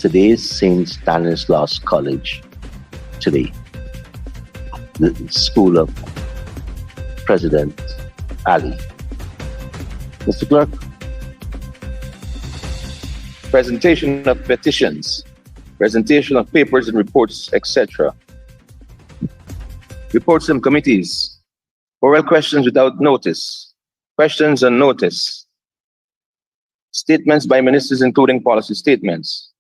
today's St. Stanislaus College today, the School of President Ali. Mr. Clerk. Presentation of petitions, presentation of papers and reports, etc. Reports from committees, oral questions without notice, questions on notice, statements by ministers including policy statements,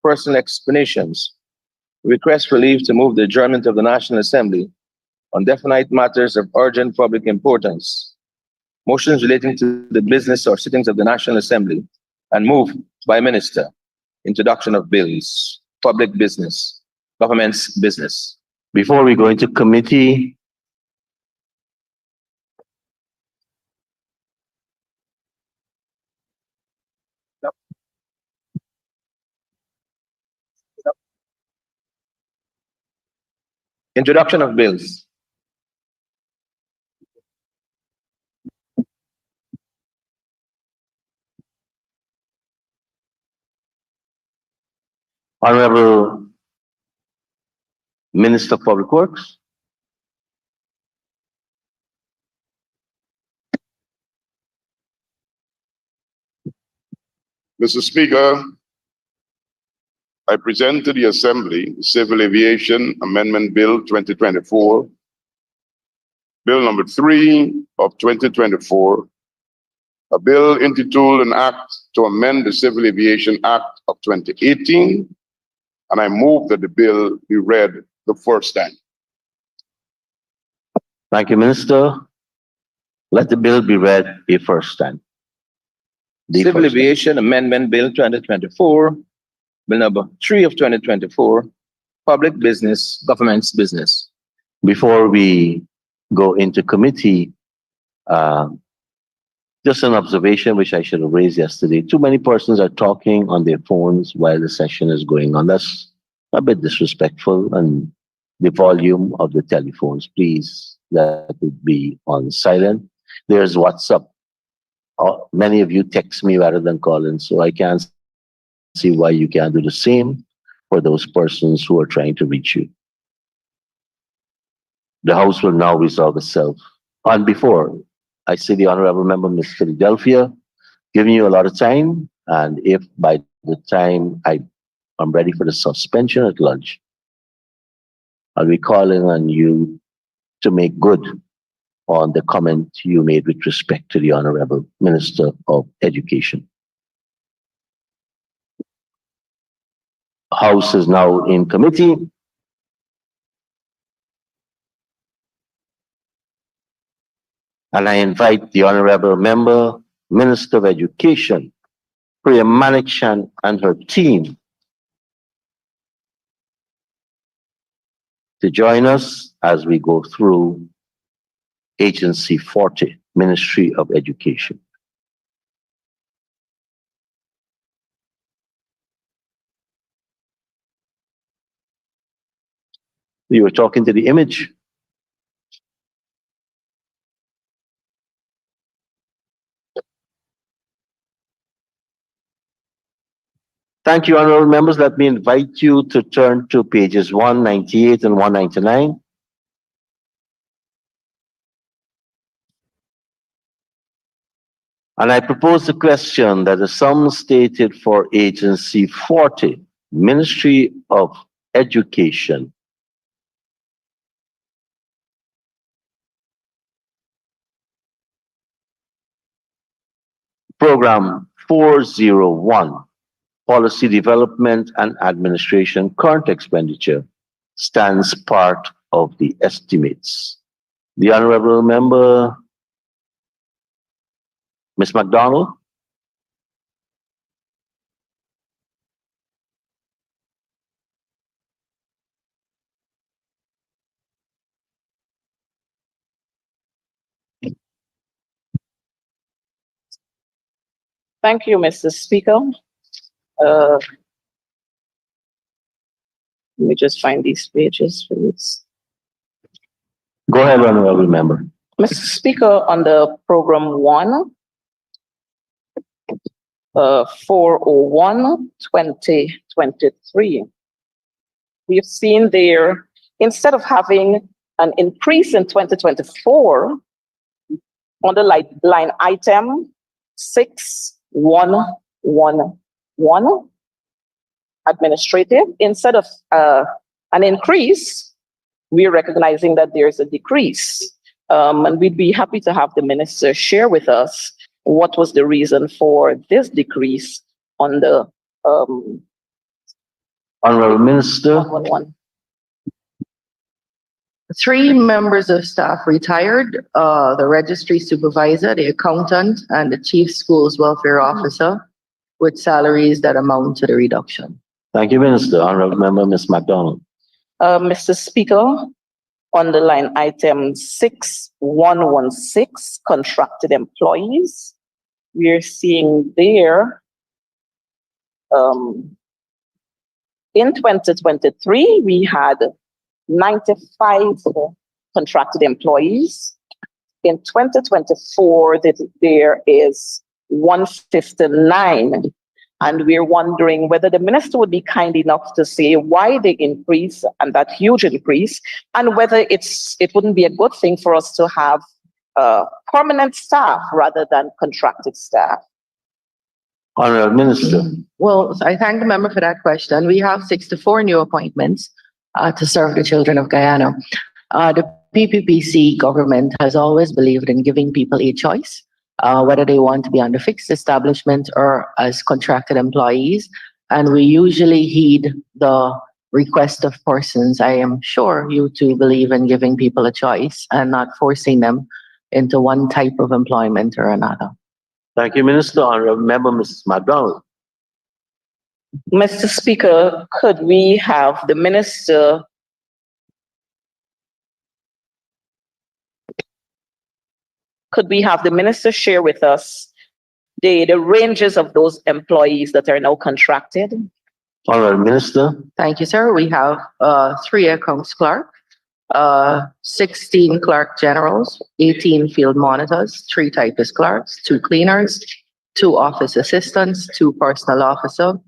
personal explanations, request for leave to move the adjournment of the National Assembly on definite matters of urgent public importance, motions relating to the business or sittings of the National Assembly, and move by minister, introduction of bills, public business, government's business. Before we go into committee, Introduction of bills. Honorable Minister of Public Works. Mr. Speaker, I present to the Assembly the Civil Aviation Amendment Bill 2024, Bill number 3 of 2024, a bill intituled an act to amend the Civil Aviation Act of 2018, and I move that the bill be read the first time. Thank you, Minister. Let the bill be read the first time. Civil Aviation Amendment Bill 2024, Bill number 3 of 2024, public business, government's business. Before we go into committee, just an observation which I should have raised yesterday. Too many persons are talking on their phones while the session is going on. That's a bit disrespectful, and the volume of the telephones, please let it be on silent. There's WhatsApp. Many of you text me rather than call in, so I can't see why you can't do the same for those persons who are trying to reach you. The House will now resolve itself. And before, I see the Honorable Member, Ms. Philadelphia, giving you a lot of time, and if by the time I'm ready for the suspension at lunch, I'll be calling on you to make good on the comment you made with respect to the Honorable Minister of Education. House is now in committee. And I invite the Honorable Member, Minister of Education, Priya Manikchan, and her team to join us as we go through Agency 40, Ministry of Education. You were talking to the image. Thank you, honorable members. Let me invite you to turn to pages 198 and 199. And I propose the question that the sum stated for Agency 40, Ministry of Education, Program 401, Policy Development and Administration Current Expenditure, stands part of the estimates. The Honorable Member, Ms. McDonald. Thank you, Mr. Speaker. Let me just find these pages, please. Go ahead, Honorable Member. Mr. Speaker, on the Program 1, 401/2023. We've seen there, instead of having an increase in 2024, on the line item 6111, administrative, instead of an increase, we're recognizing that there's a decrease. And we'd be happy to have the minister share with us what was the reason for this decrease on the Honorable Minister. 111. 3 members of staff retired, the registry supervisor, the accountant, and the chief schools welfare officer, with salaries that amount to the reduction. Thank you, Minister. Honorable Member Ms. MacDonald. Mr. Speaker, on the line item 6116, contracted employees, we're seeing there, in 2023, we had 95 contracted employees. In 2024, there is 159. And we're wondering whether the minister would be kind enough to say why the increase and that huge increase, and whether it wouldn't be a good thing for us to have permanent staff rather than contracted staff. Honorable Minister. Well, I thank the member for that question. We have 64 new appointments to serve the children of Guyana. The PPPC government has always believed in giving people a choice, whether they want to be under fixed establishment or as contracted employees. And we usually heed the request of persons. I am sure you too believe in giving people a choice and not forcing them into one type of employment or another. Thank you, Minister. Honorable Member Mrs. MacDonald. Mr. Speaker, could we have the minister share with us the ranges of those employees that are now contracted? Honorable Minister. Thank you, sir. We have 3 accounts clerk, 16 clerk generals, 18 field monitors, 3 typist clerks, 2 cleaners, 2 office assistants, 2 personal officer,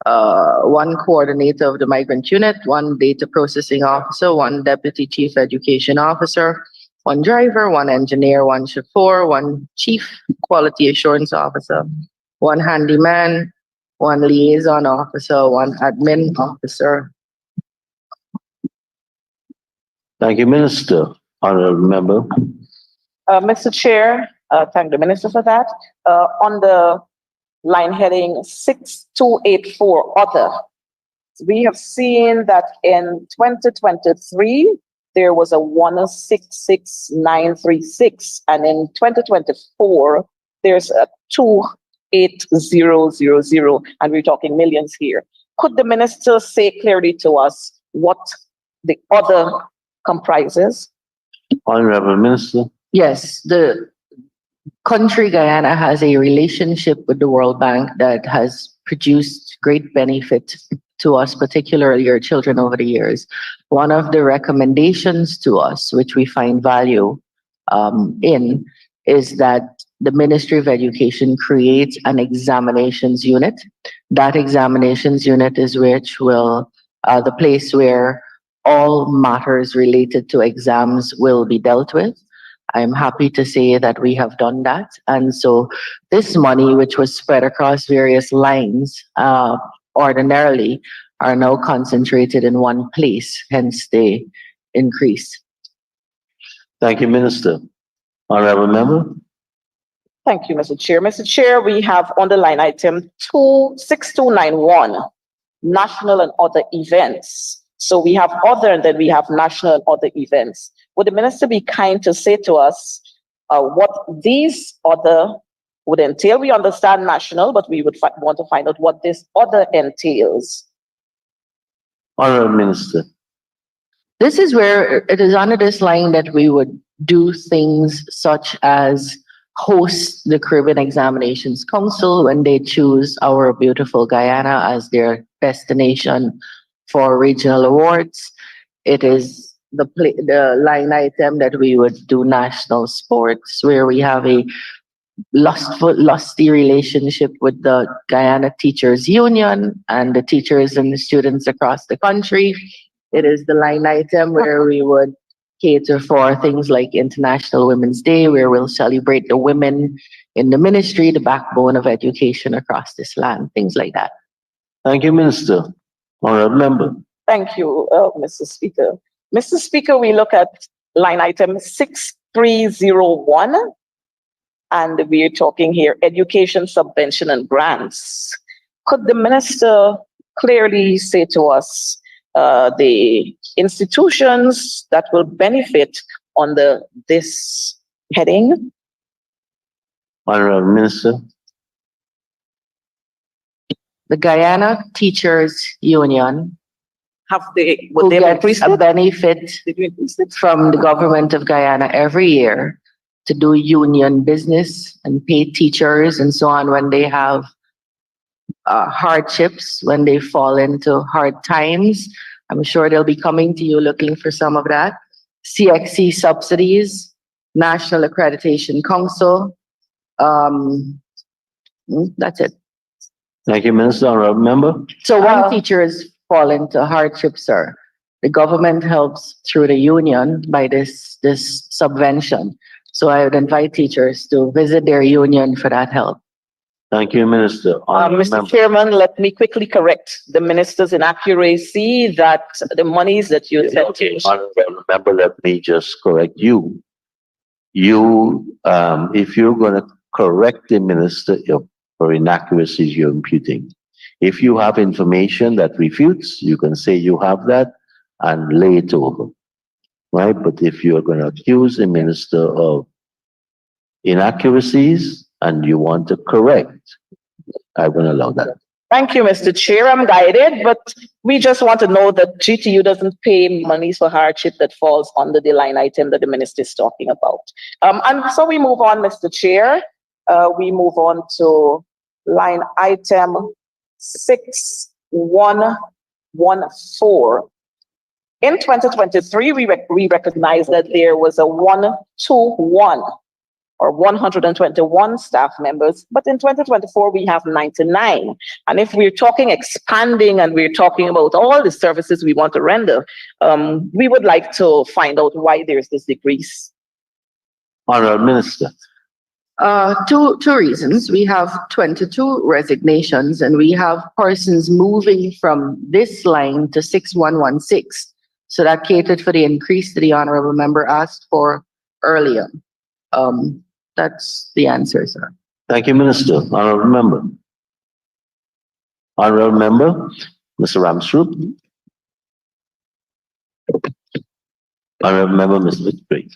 1 coordinator of the migrant unit, 1 data processing officer, 1 deputy chief education officer, 1 driver, 1 engineer, 1 chauffeur, 1 chief quality assurance officer, 1 handyman, 1 liaison officer, 1 admin officer. Thank you, Minister. Honorable Member. Mr. Chair, thank the minister for that. On the line heading 6284 other, we have seen that in 2023, there was a 166,936, and in 2024, there's a 28000, and we're talking millions here. Could the minister say clearly to us what the other comprises? Honorable Minister. Yes, the country Guyana has a relationship with the World Bank that has produced great benefit to us, particularly our children over the years. One of the recommendations to us, which we find value in, is that the Ministry of Education creates an examinations unit. That examinations unit is which will the place where all matters related to exams will be dealt with. I'm happy to say that we have done that. And so this money, which was spread across various lines ordinarily, are now concentrated in one place, hence the increase. Thank you, Minister. Honorable Member. Thank you, Mr. Chair. Mr. Chair, we have on the line item 6291, national and other events. So we have other and then we have national and other events. Would the minister be kind to say to us what these other would entail? We understand national, but we would want to find out what this other entails. Honorable Minister. This is where it is under this line that we would do things such as host the Caribbean Examinations Council when they choose our beautiful Guyana as their destination for regional awards. It is the line item that we would do national sports, where we have a lusty relationship with the Guyana Teachers Union and the teachers and the students across the country. It is the line item where we would cater for things like International Women's Day, where we'll celebrate the women in the ministry, the backbone of education across this land, things like that. Thank you, Minister. Honorable Member. Thank you, Mr. Speaker. Mr. Speaker, we look at line item 6301, and we're talking here education subvention and grants. Could the minister clearly say to us the institutions that will benefit on this heading? Honorable Minister. The Guyana Teachers Union Will they increase gets a it? benefit Did you increase it? from the government of Guyana every year to do union business and pay teachers and so on when they have hardships, when they fall into hard times. I'm sure they'll be coming to you looking for some of that. CXC subsidies, National Accreditation Council. That's it. Thank you, Minister. Honorable Member. So when teachers fall into hardship, sir, the government helps through the union by this subvention. So I would invite teachers to visit their union for that help. Thank you, Minister. Honorable Mr. Member. Chairman, let me quickly correct the minister's inaccuracy that the monies that you said. Honorable Member, let me just correct you. If you're going to correct the minister for inaccuracies you're imputing, if you have information that refutes, you can say you have that and lay it over, right? But if you're going to accuse the minister of inaccuracies and you want to correct, I won't allow that. Thank you, Mr. Chair. I'm guided, but we just want to know that GTU doesn't pay monies for hardship that falls under the line item that the minister is talking about. And so we move on, Mr. Chair. We move on to line item 6114. In 2023, we recognize that there was a 121 or 121 staff members, but in 2024, we have 99. And if we're talking expanding and we're talking about all the services we want to render, we would like to find out why there's this decrease. Honorable Minister. Two reasons. We have 22 resignations and we have persons moving from this line to 6116. So that catered for the increase that the honorable member asked for earlier. That's the answer, sir. Thank you, Minister. Honorable Member. Honorable Member, Mr. Ramsrup. Honorable Member, Mr. Victory.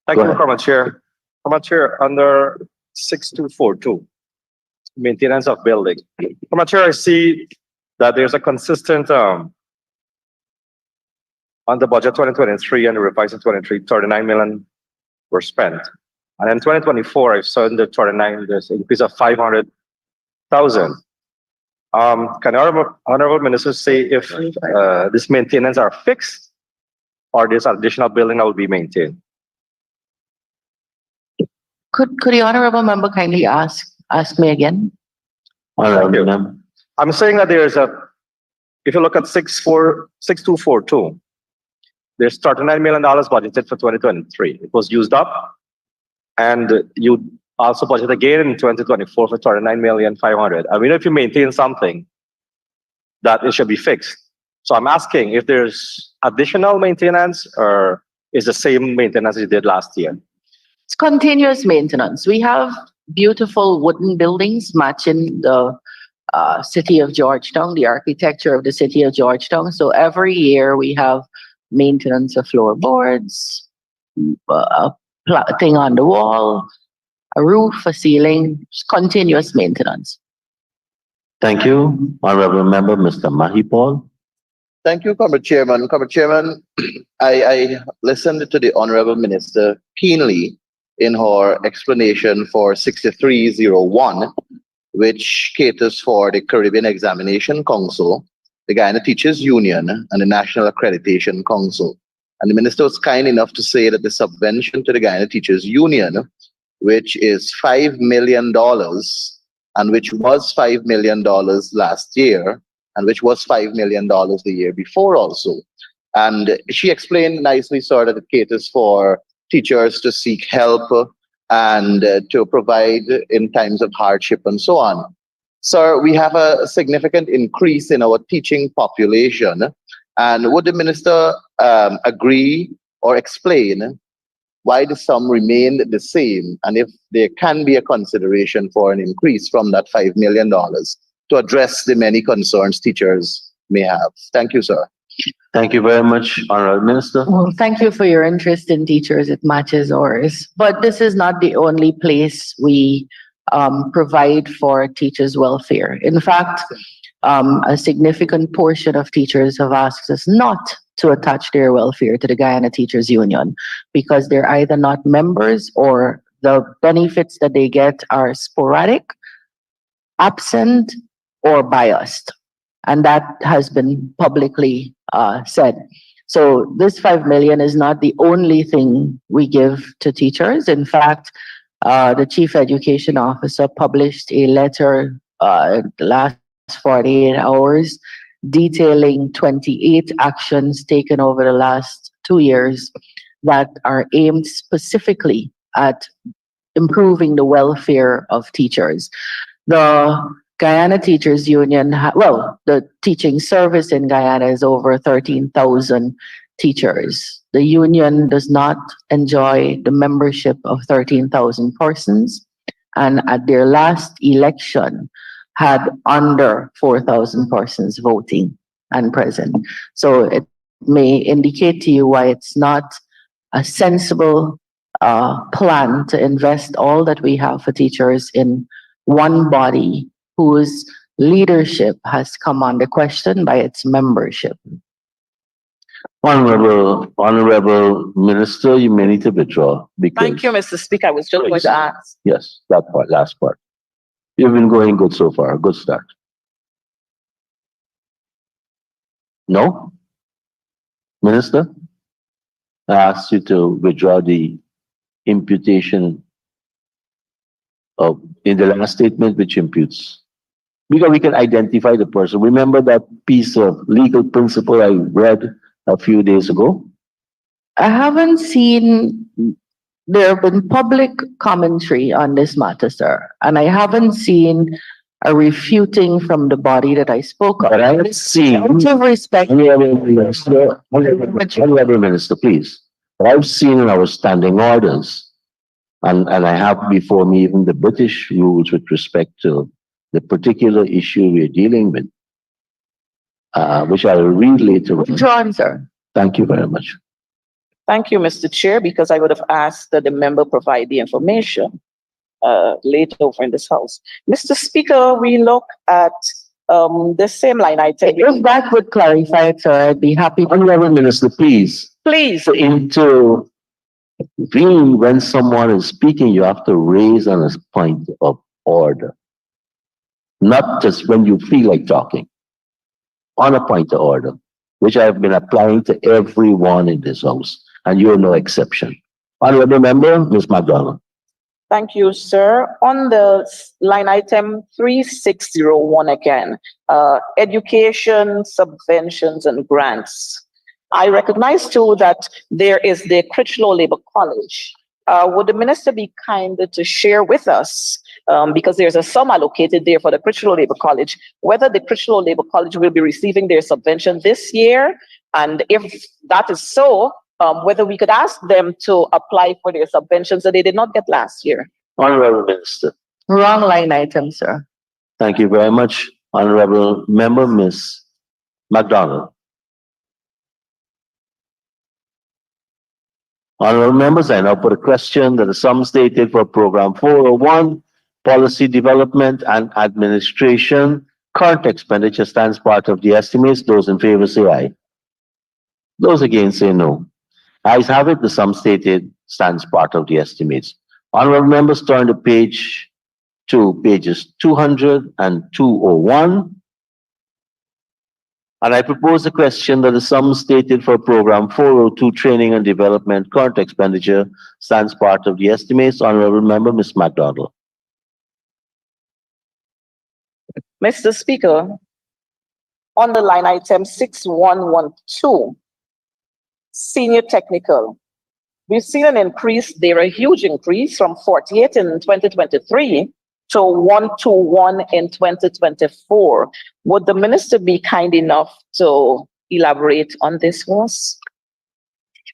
Thank you, Common Chair. Common Chair, under 6242, maintenance of building. Common Chair, I see that there's a consistent on the budget 2023 and the revised in 23, 39 million were spent. And in 2024, I saw in the 39, there's an increase of 500,000. Can Honorable Minister say if this maintenance are fixed or this additional building that will be maintained? Could the honorable member kindly ask me again? Honorable Member. I'm saying that there's if you look at 6242, there's $39 million budgeted for 2023. It was used up. And you also budget again in 2024 for 39,500,000. I mean, if you maintain something, that it should be fixed. So I'm asking if there's additional maintenance or is the same maintenance you did last year? It's continuous maintenance. We have beautiful wooden buildings matching the city of Georgetown, the architecture of the city of Georgetown. So every year we have maintenance of floorboards, thing on the wall, a roof, a ceiling, continuous maintenance. Thank you. Honorable Member, Mr. Mahipal. Thank you, Comrade Chairman. Comrade Chairman, I listened to the Honorable Minister keenly in her explanation for 6301, which caters for the Caribbean Examination Council, the Guyana Teachers Union, and the National Accreditation Council. And the minister was kind enough to say that the subvention to the Guyana Teachers Union which is $5 million, and which was $5 million last year, and which was $5 million the year before also. And she explained nicely, sir, that it caters for teachers to seek help and to provide in times of hardship and so on. Sir, we have a significant increase in our teaching population. And would the minister agree or explain why the sum remained the same, and if there can be a consideration for an increase from that $5 million to address the many concerns teachers may have? Thank you, sir. Thank you very much, Honorable Minister. Well, thank you for your interest in teachers. It matches ours. But this is not the only place we provide for teachers' welfare. In fact, a significant portion of teachers have asked us not to attach their welfare to the Guyana Teachers Union because they're either not members or the benefits that they get are sporadic, absent, or biased. And that has been publicly said. So this 5 million is not the only thing we give to teachers. In fact, the Chief Education Officer published a letter the last 48 hours detailing 28 actions taken over the last 2 years that are aimed specifically at improving the welfare of teachers. The Guyana Teachers Union, the teaching service in Guyana is over 13,000 teachers. The union does not enjoy the membership of 13,000 persons, and at their last election had under 4,000 persons voting and present. So it may indicate to you why it's not a sensible plan to invest all that we have for teachers in one body whose leadership has come under question by its membership. Honorable Minister, you may need to withdraw because. Thank you, Mr. Speaker. I was just going to ask. Yes, that part, last part. You've been going good so far. Good start. No? Minister? I asked you to withdraw the imputation of in the last statement which imputes. Because we can identify the person. Remember that piece of legal principle I read a few days ago? I haven't seen, there have been public commentary on this matter, sir, and I haven't seen a refuting from the body that I spoke of. But I have seen. Out of respect. Honorable Minister, please. But I've seen in our standing orders, and I have before me even the British rules with respect to the particular issue we're dealing with, which I'll read later on. Withdrawn, sir. Thank you very much. Thank you, Mr. Chair, because I would have asked that the member provide the information later over in this house. Mr. Speaker, we look at the same line item. If that would clarify it, sir, I'd be happy. Honorable Minister, please. Please. Really, when someone is speaking, you have to raise on a point of order. Not just when you feel like talking. On a point of order, which I have been applying to everyone in this house, and you're no exception. Honorable Member, Ms. McDonald. Thank you, sir. On the line item 3601 again, education, subventions, and grants. I recognize too that there is the Critchlow Labour College. Would the minister be kind to share with us, because there's a sum allocated there for the Critchlow Labour College, whether the Critchlow Labour College will be receiving their subvention this year, and if that is so, whether we could ask them to apply for their subventions that they did not get last year. Honorable Minister. Wrong line item, sir. Thank you very much. Honorable Member, Ms. McDonald. Honorable members, I now put a question that the sum stated for Program 401, Policy Development and Administration, current expenditure stands part of the estimates. Those in favor say aye. Those against say no. Ayes have it, the sum stated stands part of the estimates. Honorable members, turn to pages 200 and 201. And I propose a question that the sum stated for program 402 training and development current expenditure stands part of the estimates. Honorable Member, Ms. MacDonald. Mr. Speaker, on the line item 6112, senior technical, we've seen an increase there, a huge increase from 48 in 2023 to 121 in 2024. Would the minister be kind enough to elaborate on this for us?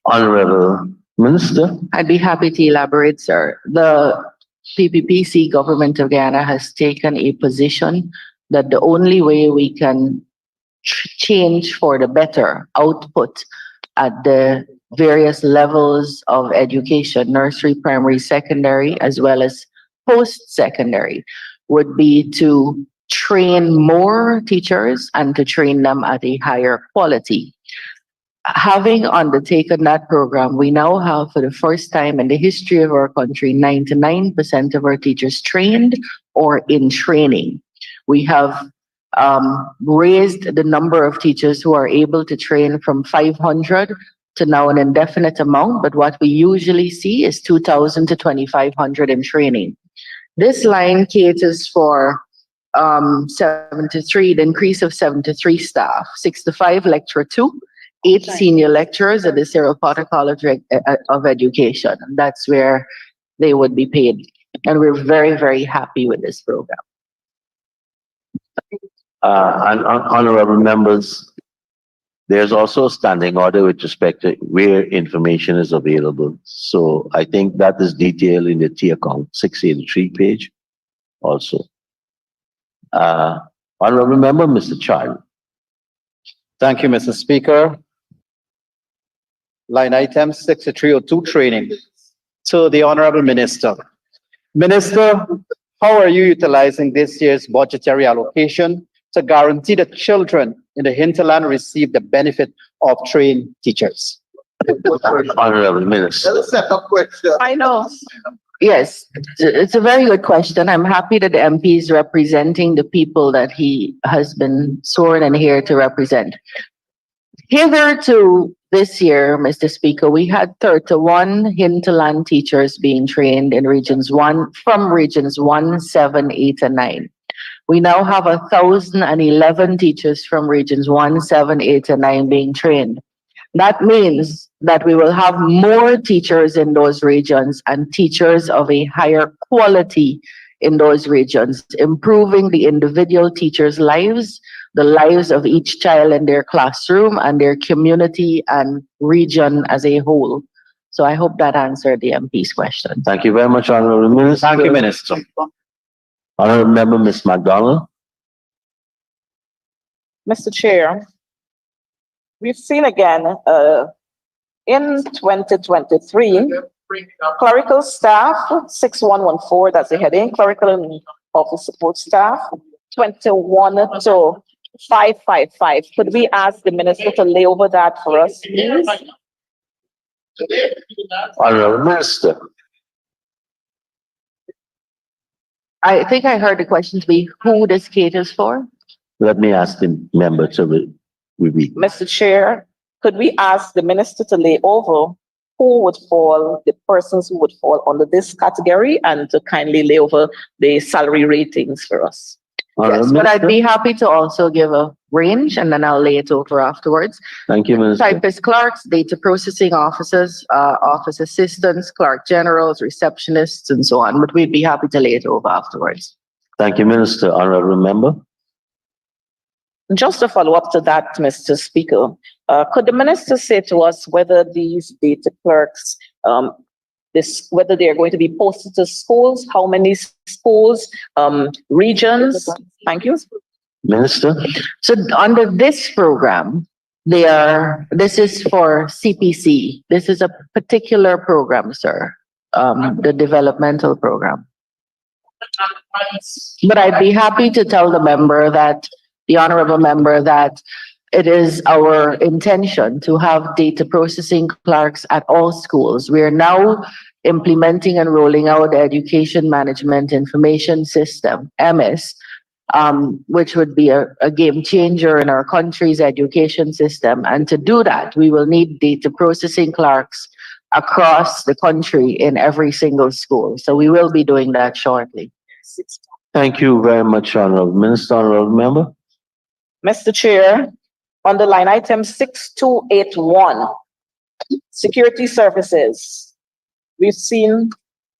Honorable Minister. I'd be happy to elaborate, sir. The PPPC government of Guyana has taken a position that the only way we can change for the better output at the various levels of education, nursery, primary, secondary, as well as post-secondary, would be to train more teachers and to train them at a higher quality. Having undertaken that program, we now have, for the first time in the history of our country, 99% of our teachers trained or in training. We have raised the number of teachers who are able to train from 500 to now an indefinite amount, but what we usually see is 2,000 to 2,500 in training. This line caters for 73, the increase of 73 staff, 65 lecturer 2, 8 senior lecturers at the Serapata College of Education. And that's where they would be paid. And we're very, very happy with this program. And honorable members, there's also a standing order with respect to where information is available. So I think that is detailed in the T account 683 page also. Honorable member, Mr. Child. Thank you, Mr. Speaker. Line item 6302 training. To the Honorable Minister. Minister, how are you utilizing this year's budgetary allocation to guarantee that children in the hinterland receive the benefit of trained teachers? Honorable Minister. That's a setup question. I know. Yes, it's a very good question. I'm happy that the MP is representing the people that he has been sworn in here to represent. Hitherto this year, Mr. Speaker, we had 31 hinterland teachers being trained in from regions 1, 7, 8, and 9. We now have 1,011 teachers from regions 1, 7, 8, and 9 being trained. That means that we will have more teachers in those regions and teachers of a higher quality in those regions, improving the individual teachers' lives, the lives of each child in their classroom and their community and region as a whole. So I hope that answered the MP's question. Thank you very much, Honorable Minister. Thank you, Minister. Honorable member, Ms. MacDonald. Mr. Chair, we've seen again in 2023, clerical staff, 6114, that's the heading, clerical and office support staff, 21 to 555. Could we ask the minister to lay over that for us, please? Honorable Minister. I think I heard the question to be who this caters for. Let me ask the member to repeat. Mr. Chair, could we ask the minister to lay over who would fall, the persons who would fall under this category, and to kindly lay over the salary ratings for us? Yes, but I'd be happy to also give a range and then I'll lay it over afterwards. Thank you, Minister. Typist clerks, data processing officers, office assistants, clerk generals, receptionists, and so on. But we'd be happy to lay it over afterwards. Thank you, Minister. Honorable member. Just to follow up to that, Mr. Speaker, could the minister say to us whether these data clerks, whether they are going to be posted to schools, how many schools, regions? Thank you. Minister. So under this program, this is for CPC. This is a particular program, sir, the developmental program. But I'd be happy to tell the honorable member that it is our intention to have data processing clerks at all schools. We are now implementing and rolling out the Education Management Information System, MS, which would be a game changer in our country's education system. And to do that, we will need data processing clerks across the country in every single school. So we will be doing that shortly. Thank you very much, Honorable Minister. Honorable Member. Mr. Chair, on the line item 6281, security services. We've seen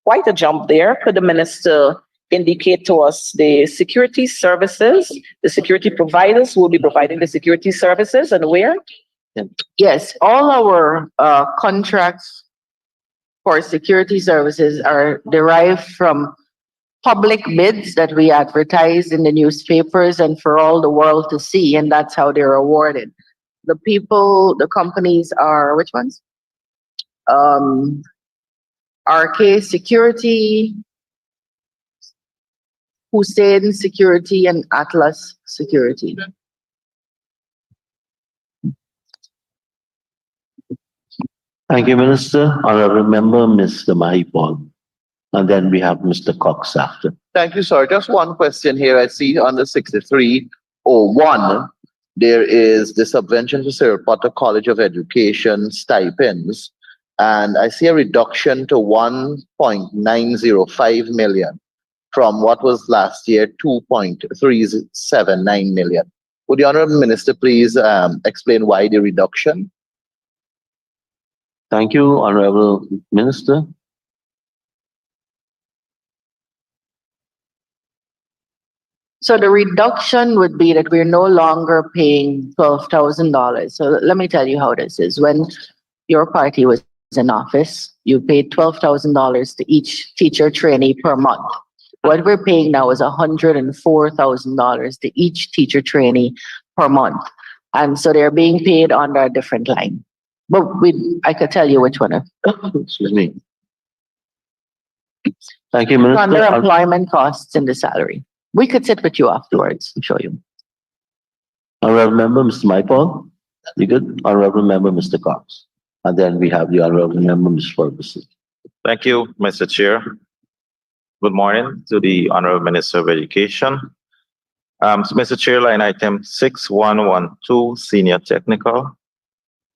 quite a jump there. Could the minister indicate to us the security services, the security providers who will be providing the security services and where? Yes, all our contracts for security services are derived from public bids that we advertise in the newspapers and for all the world to see, and that's how they're awarded. The companies are, which ones? RK Security, Hussein Security, and Atlas Security. Thank you, Minister. Honorable Member, Mr. Mahipal. And then we have Mr. Cox after. Thank you, sir. Just one question here. I see under 6301, there is the subvention to Cyril Potter College of Education stipends. And I see a reduction to 1.905 million from what was last year, 2.379 million. Would the Honorable Minister please explain why the reduction? Thank you, Honorable Minister. So the reduction would be that we're no longer paying $12,000. So let me tell you how this is. When your party was in office, you paid $12,000 to each teacher trainee per month. What we're paying now is $104,000 to each teacher trainee per month. And so they're being paid under a different line. But I could tell you which one. Excuse me. Thank you, Minister. Under employment costs in the salary. We could sit with you afterwards and show you. Honorable Member, Mr. Mahipal. You good? Honorable Member, Mr. Cox. And then we have the Honorable Member, Ms. Ferguson. Thank you, Mr. Chair. Good morning to the Honorable Minister of Education. So Mr. Chair, line item 6112, Senior Technical.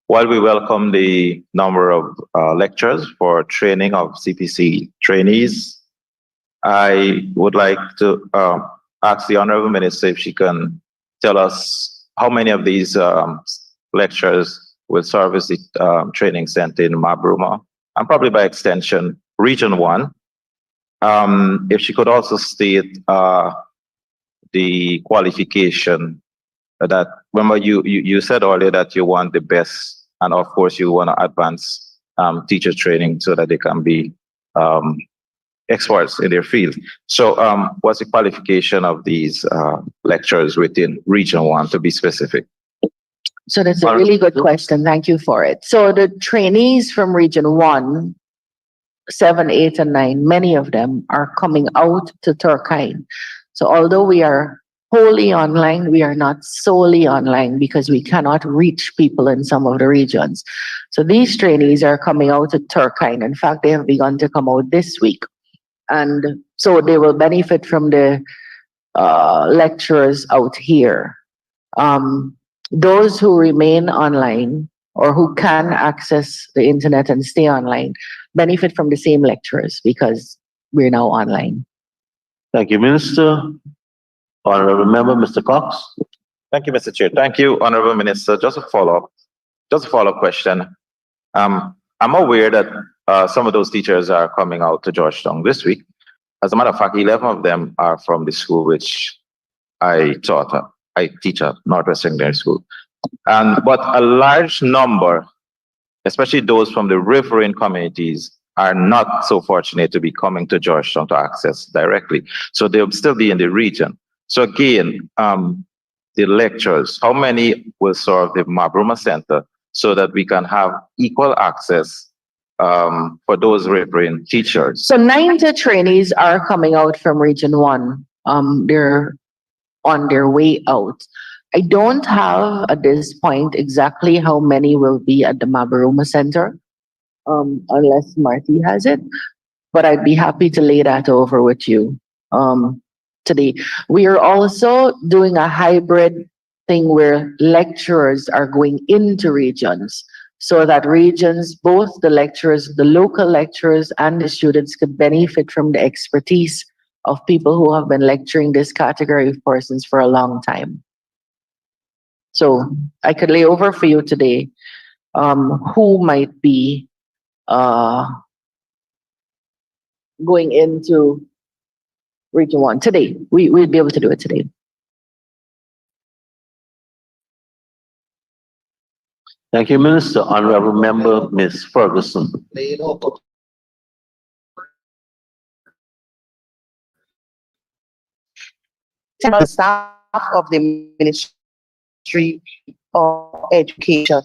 While we welcome the number of lectures for training of CPC trainees, I would like to ask the Honorable Minister if she can tell us how many of these lectures will service the training center in Mabruma, and probably by extension, Region 1. If she could also state the qualification that, remember you said earlier that you want the best, and of course you want to advance teacher training so that they can be experts in their field. So what's the qualification of these lecturers within Region 1, to be specific? So that's a really good question. Thank you for it. So the trainees from Region 1, 7, 8, and 9, many of them are coming out to Turkine. So although we are wholly online, we are not solely online because we cannot reach people in some of the regions. So these trainees are coming out to Turkine. In fact, they have begun to come out this week. And so they will benefit from the lecturers out here. Those who remain online or who can access the internet and stay online benefit from the same lecturers because we're now online. Thank you, Minister. Honorable Member, Mr. Cox. Thank you, Mr. Chair. Thank you, Honorable Minister. Just a follow-up question. I'm aware that some of those teachers are coming out to Georgetown this week. As a matter of fact, 11 of them are from the school which I taught at. I teach at Northwest Secondary School. But a large number, especially those from the riverine communities, are not so fortunate to be coming to Georgetown to access directly. So they'll still be in the region. So again, the lectures, how many will serve the Mabruma Center so that we can have equal access for those riverine teachers? So 90 trainees are coming out from Region 1. They're on their way out. I don't have at this point exactly how many will be at the Mabruma Center, unless Marty has it, but I'd be happy to lay that over with you. today. We are also doing a hybrid thing where lecturers are going into regions so that regions, both the lecturers, the local lecturers and the students could benefit from the expertise of people who have been lecturing this category of persons for a long time. So I could lay over for you today who might be going into Region 1 today. We'll be able to do it today. Thank you, Minister. Honorable Member, Ms. Ferguson. Staff of the Ministry of Education.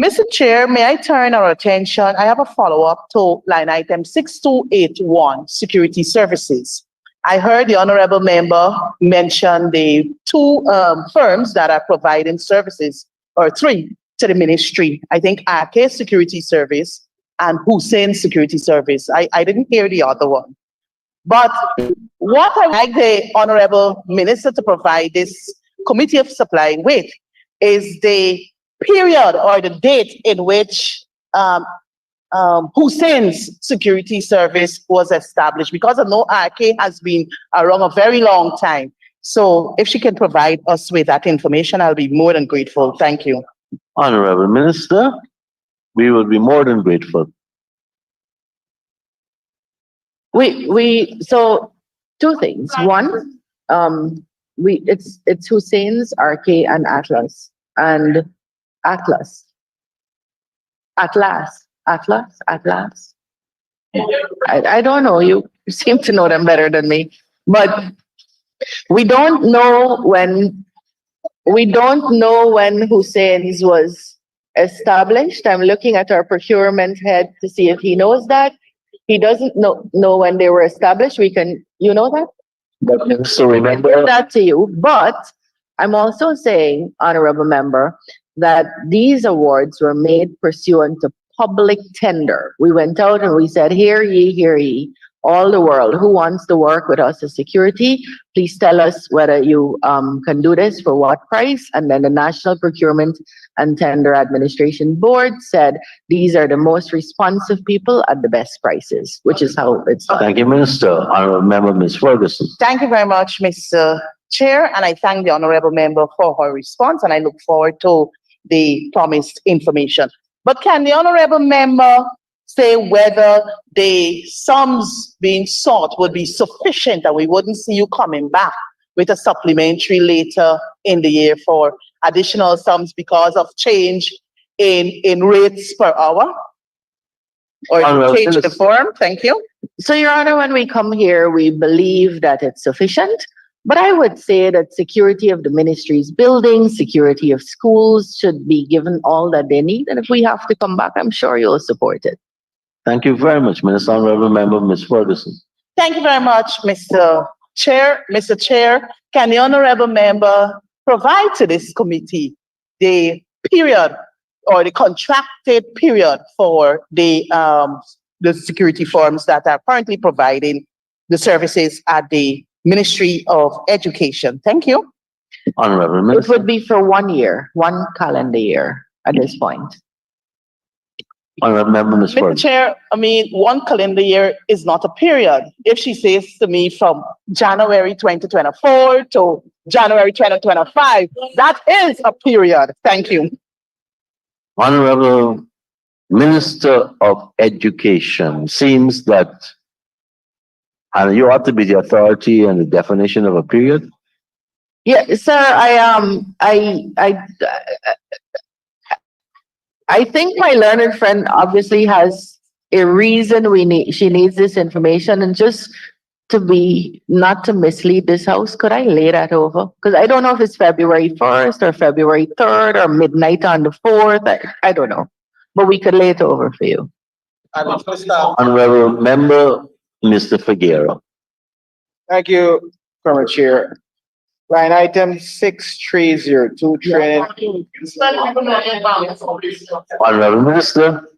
Mr. Chair, may I turn our attention? I have a follow-up to line item 6281, security services. I heard the honorable member mention the two firms that are providing services, or three, to the ministry. I think Ake Security Service and Hussein Security Service. I didn't hear the other one. But what I would like the honorable minister to provide this committee of supply with is the period or the date in which Hussein's security service was established, because I know RK has been around a very long time. So if she can provide us with that information, I'll be more than grateful. Thank you. Honorable Minister, we will be more than grateful. So two things. One, it's Hussein's, RK, and Atlas. And Atlas. I don't know. You seem to know them better than me. But we don't know when Hussein's was established. I'm looking at our procurement head to see if he knows that. He doesn't know when they were established. You know that? But Minister, remember that to you. But I'm also saying, honorable member, that these awards were made pursuant to public tender. We went out and we said, hear ye, all the world, who wants to work with us as security? Please tell us whether you can do this, for what price. And then the National Procurement and Tender Administration Board said, these are the most responsive people at the best prices, which is how it's done. Thank you, Minister. Honorable Member, Ms. Ferguson. Thank you very much, Mr. Chair, and I thank the honorable member for her response, and I look forward to the promised information. But can the honorable member say whether the sums being sought would be sufficient and we wouldn't see you coming back with a supplementary later in the year for additional sums because of change in rates per hour? Or change the form? Thank you. So, Your Honor, when we come here, we believe that it's sufficient. But I would say that security of the ministry's buildings, security of schools should be given all that they need. And if we have to come back, I'm sure you'll support it. Thank you very much, Minister. Honorable Member, Ms. Ferguson. Thank you very much, Mr. Chair. Mr. Chair, can the honorable member provide to this committee the period or the contracted period for the security firms that are currently providing the services at the Ministry of Education? Thank you. Honorable It Minister. would be for 1 year, one calendar year at this point. Honorable Member, Ms. Mr. Ferguson. Chair, I mean, one calendar year is not a period. If she says to me from January 2024 to January 2025, that is a period. Thank you. Honorable Minister of Education, seems that you ought to be the authority and the definition of a period. Yeah, sir, I think my learned friend obviously has a reason she needs this information, and just to be, not to mislead this house, could I lay that over? Because I don't know if it's February 1st or February 3rd or midnight on the 4th. I don't know, but we could lay it over for you. Honorable Member, Mr. Figueroa. Thank you, Current Chair. Line item 6302, training. Honorable Minister.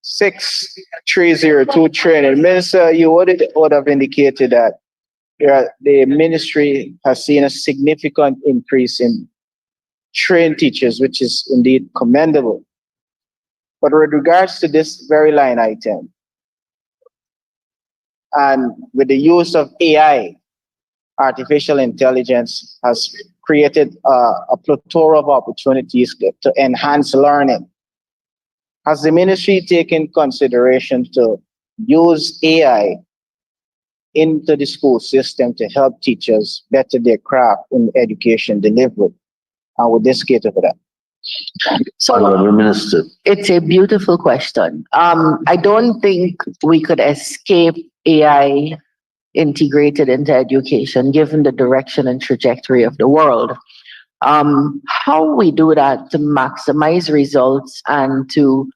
6302, training. Minister, you would have indicated that the ministry has seen a significant increase in trained teachers, which is indeed commendable. But with regards to this very line item, and with the use of AI, artificial intelligence has created a plethora of opportunities to enhance learning. Has the ministry taken consideration to use AI into the school system to help teachers better their craft in education delivery? And would this cater for that? So Honorable Minister. it's a beautiful question. I don't think we could escape AI integrated into education, given the direction and trajectory of the world. How we do that to maximize results and to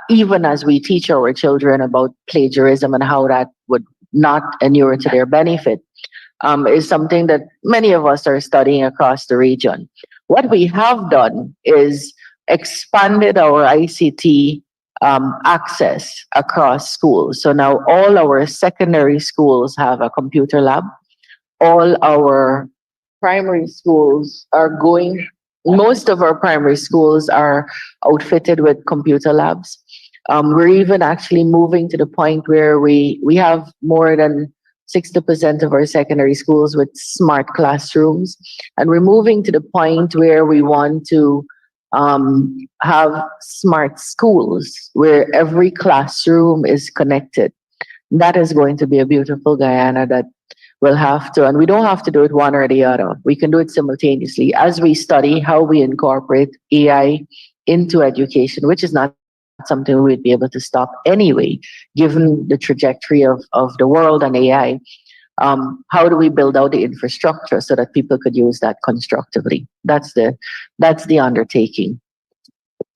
even as we teach our children about plagiarism and how that would not inure to their benefit, is something that many of us are studying across the region. What we have done is expanded our ICT access across schools. So now all our secondary schools have a computer lab. All our primary schools are going, most of our primary schools are outfitted with computer labs. We're even actually moving to the point where we have more than 60% of our secondary schools with smart classrooms. And we're moving to the point where we want to have smart schools where every classroom is connected. That is going to be a beautiful Guyana that will have to, and we don't have to do it one or the other. We can do it simultaneously as we study how we incorporate AI into education, which is not something we'd be able to stop anyway, given the trajectory of the world and AI. How do we build out the infrastructure so that people could use that constructively? That's the undertaking.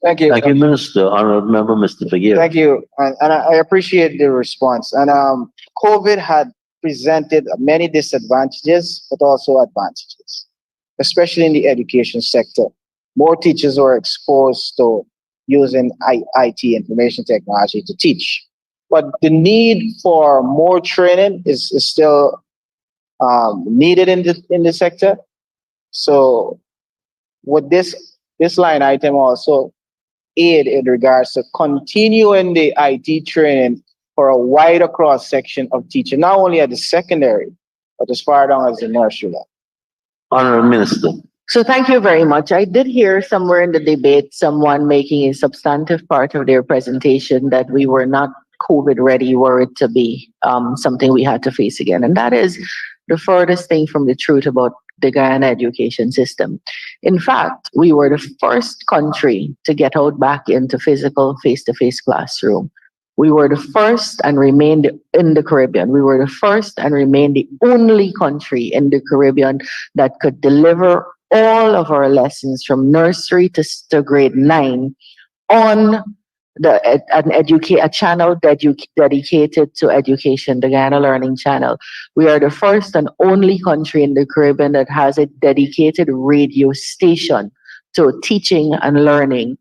Thank you. Thank you, Minister. Honorable Member, Mr. Figueroa. Thank you. And I appreciate the response. And COVID had presented many disadvantages, but also advantages, especially in the education sector. More teachers were exposed to using IT, information technology, to teach. But the need for more training is still needed in the sector. So would this line item also aid in regards to continuing the IT training for a wider cross section of teaching, not only at the secondary, but as far down as the nursery level? Honorable Minister. So thank you very much. I did hear somewhere in the debate someone making a substantive part of their presentation that we were not COVID ready were it to be something we had to face again. And that is the furthest thing from the truth about the Guyana education system. In fact, we were the first country to get out back into physical face-to-face classroom. We were the first and remained in the Caribbean. We were the first and remained the only country in the Caribbean that could deliver all of our lessons from nursery to grade 9 on a channel dedicated to education, the Guyana Learning Channel. We are the first and only country in the Caribbean that has a dedicated radio station to teaching and learning.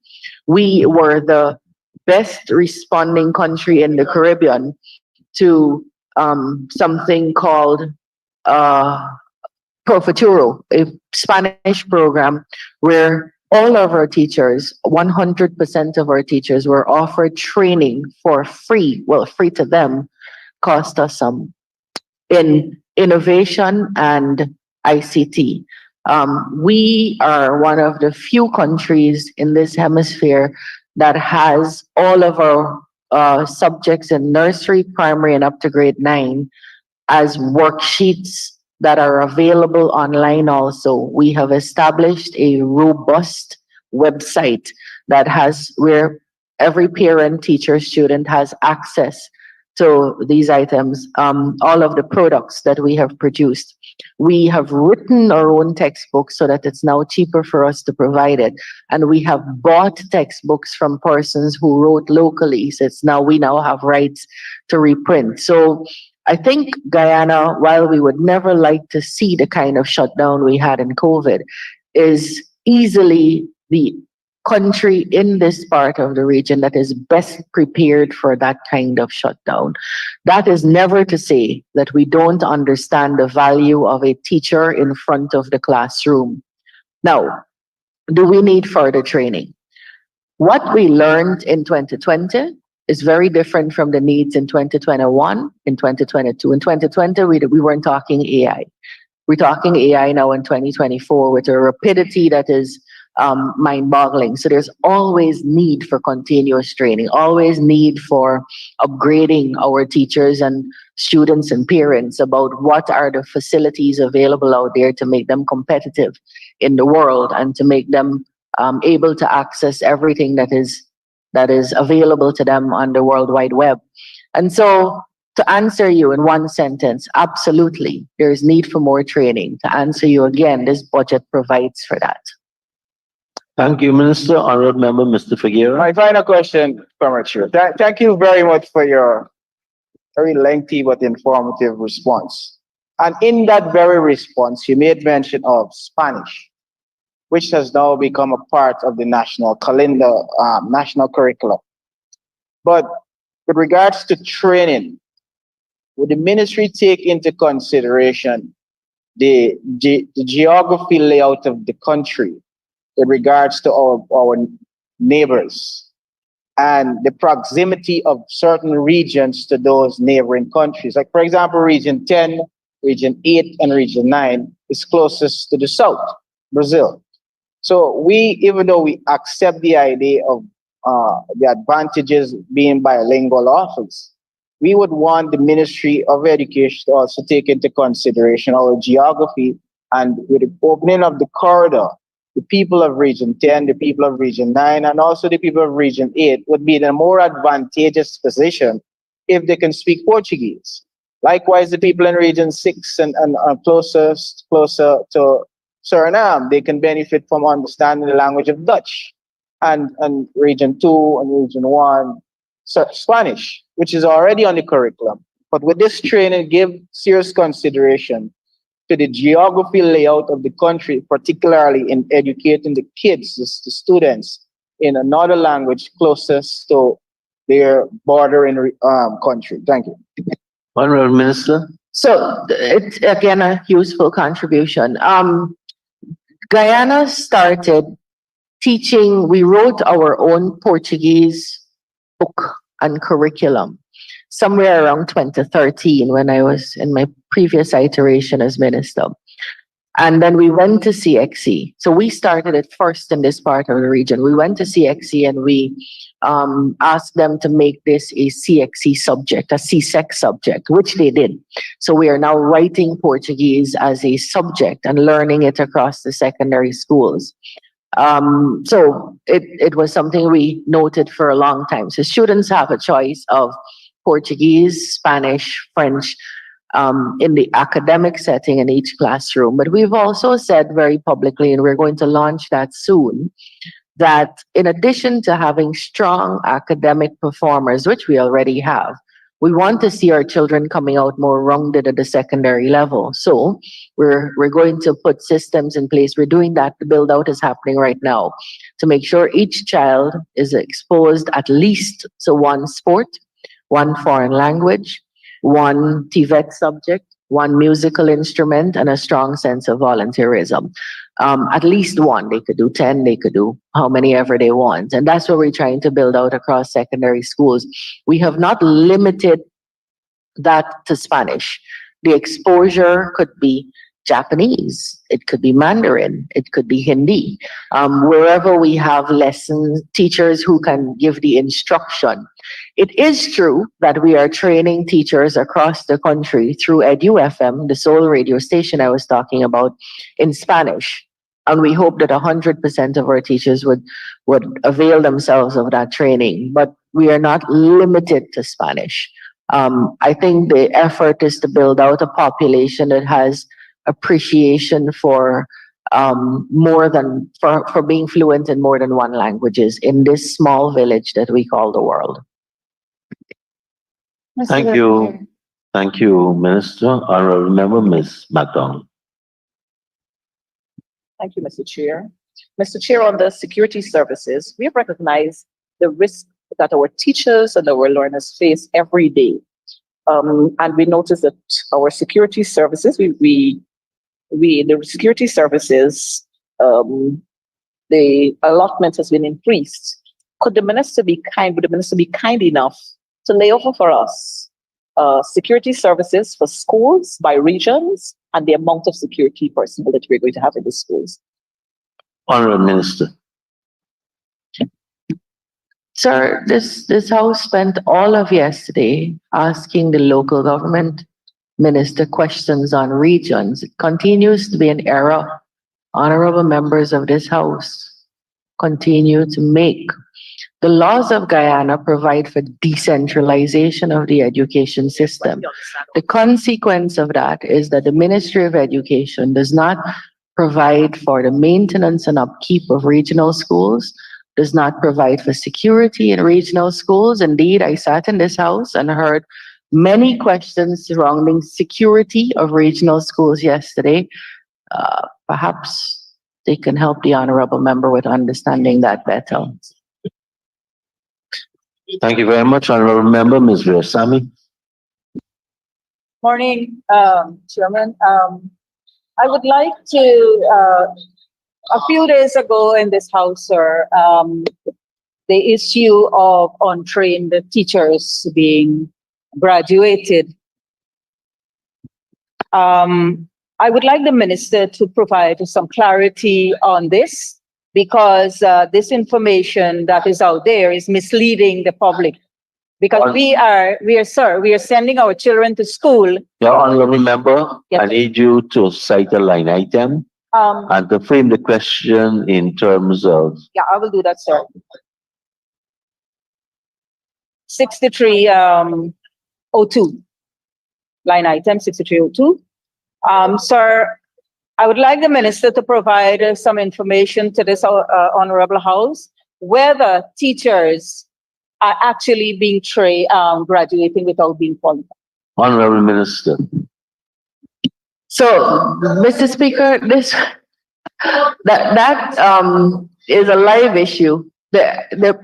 We were the best responding country in the Caribbean to something called Pro Futuro, a Spanish program where all of our teachers, 100% of our teachers, were offered training for free. Well, free to them, cost us some, in innovation and ICT. We are one of the few countries in this hemisphere that has all of our subjects in nursery, primary, and up to grade 9 as worksheets that are available online also. We have established a robust website that has where every parent, teacher, student has access to these items, all of the products that we have produced. We have written our own textbooks so that it's now cheaper for us to provide it. And we have bought textbooks from persons who wrote locally. So we now have rights to reprint. So I think Guyana, while we would never like to see the kind of shutdown we had in COVID, is easily the country in this part of the region that is best prepared for that kind of shutdown. That is never to say that we don't understand the value of a teacher in front of the classroom. Now, do we need further training? What we learned in 2020 is very different from the needs in 2021, in 2022. In 2020, we weren't talking AI. We're talking AI now in 2024 with a rapidity that is mind-boggling. So there's always need for continuous training, always need for upgrading our teachers and students and parents about what are the facilities available out there to make them competitive in the world and to make them able to access everything that is available to them on the World Wide Web. And so to answer you in one sentence, absolutely, there is need for more training. To answer you again, this budget provides for that. Thank you, Minister. Honorable Member, Mr. Figueroa. My final question, Comrade Chair. Thank you very much for your very lengthy but informative response. And in that very response, you made mention of Spanish, which has now become a part of the national calendar, national curriculum. But with regards to training, would the ministry take into consideration the geography layout of the country with regards to our neighbors and the proximity of certain regions to those neighboring countries? Like, for example, Region 10, Region 8, and Region 9 is closest to the south, Brazil. So we, even though we accept the idea of the advantages being bilingual office, we would want the Ministry of Education to also take into consideration our geography, and with the opening of the corridor, the people of Region 10, the people of Region 9, and also the people of Region 8 would be in a more advantageous position if they can speak Portuguese. Likewise, the people in Region 6 and closer to Suriname, they can benefit from understanding the language of Dutch. And Region 2 and Region 1, Spanish, which is already on the curriculum. But with this training, give serious consideration to the geography layout of the country, particularly in educating the kids, the students, in another language closest to their bordering country. Thank you. Honorable Minister. So it's again a useful contribution. Guyana started teaching, we wrote our own Portuguese book and curriculum somewhere around 2013 when I was in my previous iteration as minister. And then we went to CXC. So we started it first in this part of the region. We went to CXC and we asked them to make this a CXC subject, a CSEC subject, which they did. So we are now writing Portuguese as a subject and learning it across the secondary schools. So it was something we noted for a long time. So students have a choice of Portuguese, Spanish, French, in the academic setting in each classroom. But we've also said very publicly, and we're going to launch that soon, that in addition to having strong academic performers, which we already have, we want to see our children coming out more rounded at the secondary level. So we're going to put systems in place. We're doing that. The build out is happening right now to make sure each child is exposed at least to one sport, one foreign language, one TVET subject, one musical instrument, and a strong sense of volunteerism. At least one. They could do 10, they could do how many ever they want. And that's what we're trying to build out across secondary schools. We have not limited that to Spanish. The exposure could be Japanese, it could be Mandarin, it could be Hindi. Wherever we have lesson teachers who can give the instruction. It is true that we are training teachers across the country through EduFM, the sole radio station I was talking about, in Spanish. And we hope that 100% of our teachers would avail themselves of that training. But we are not limited to Spanish. I think the effort is to build out a population that has appreciation for for being fluent in more than one languages in this small village that we call the world. Thank you. Thank you, Minister. Honorable Member, Ms. MacDonald. Thank you, Mr. Chair. Mr. Chair, on the security services, we recognize the risk that our teachers and our learners face every day. And we notice that our security services, the security services, the allotment has been increased. Would the minister be kind enough to lay over for us security services for schools by regions and the amount of security personnel that we're going to have in the schools? Honorable Minister. Sir, this house spent all of yesterday asking the local government minister questions on regions. It continues to be an error. Honorable members of this house continue to make. The laws of Guyana provide for decentralization of the education system. The consequence of that is that the Ministry of Education does not provide for the maintenance and upkeep of regional schools, does not provide for security in regional schools. Indeed, I sat in this house and heard many questions surrounding security of regional schools yesterday. Perhaps they can help the honorable member with understanding that better. Thank you very much, Honorable Member. Ms. Veersamy. Morning, Chairman. I would like to, a few days ago in this house, sir, the issue of untrained teachers being graduated. I would like the minister to provide some clarity on this, because this information that is out there is misleading the public. Because we are sending our children to school. Your Honorable Member, Yes. I need you to cite a line item and to frame the question in terms of. Yeah, I will do that, sir. 6302, line item 6302. Sir, I would like the minister to provide some information to this honorable house, whether teachers are actually being graduating without being qualified. Honorable Minister. So, Mr. Speaker, that is a live issue. The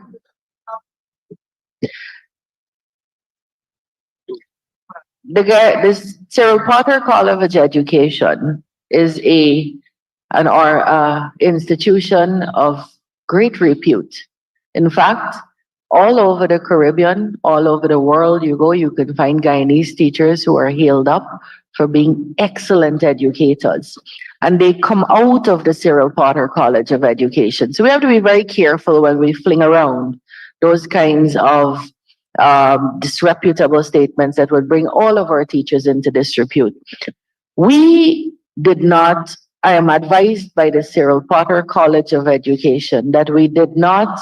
Cyril Potter College of Education is an institution of great repute. In fact, all over the Caribbean, all over the world you go, you can find Guyanese teachers who are hailed up for being excellent educators. And they come out of the Cyril Potter College of Education. So we have to be very careful when we fling around those kinds of disreputable statements that would bring all of our teachers into disrepute. We did not, I am advised by the Cyril Potter College of Education that we did not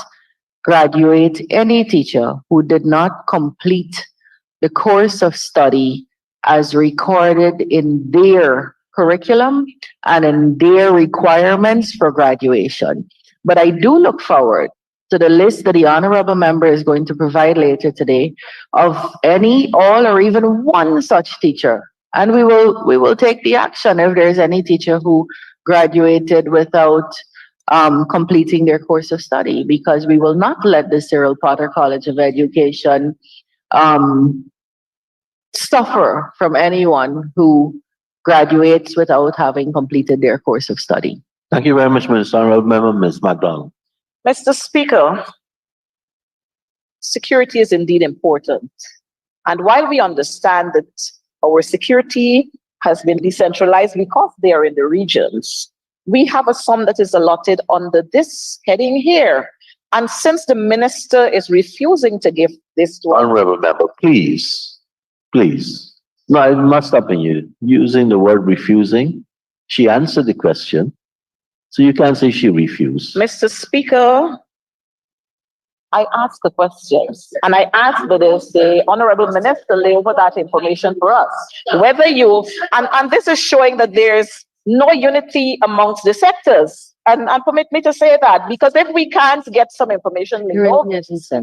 graduate any teacher who did not complete the course of study as recorded in their curriculum and in their requirements for graduation. But I do look forward to the list that the honorable member is going to provide later today of any, all, or even one such teacher. And we will take the action if there's any teacher who graduated without completing their course of study, because we will not let the Cyril Potter College of Education suffer from anyone who graduates without having completed their course of study. Thank you very much, Mr. Honorable Member. Ms. McDonald. Mr. Speaker, security is indeed important. And while we understand that our security has been decentralized because they are in the regions, we have a sum that is allotted under this heading here. And since the minister is refusing to give this to Honorable Member, please. No, I'm not stopping you. Using the word refusing, she answered the question. So you can't say she refused. Mr. Speaker, I asked the questions, and I asked that the honorable minister lay over that information for us. Whether you, and this is showing that there's no unity amongst the sectors. and permit me to say that, because if we can't get some information, we know,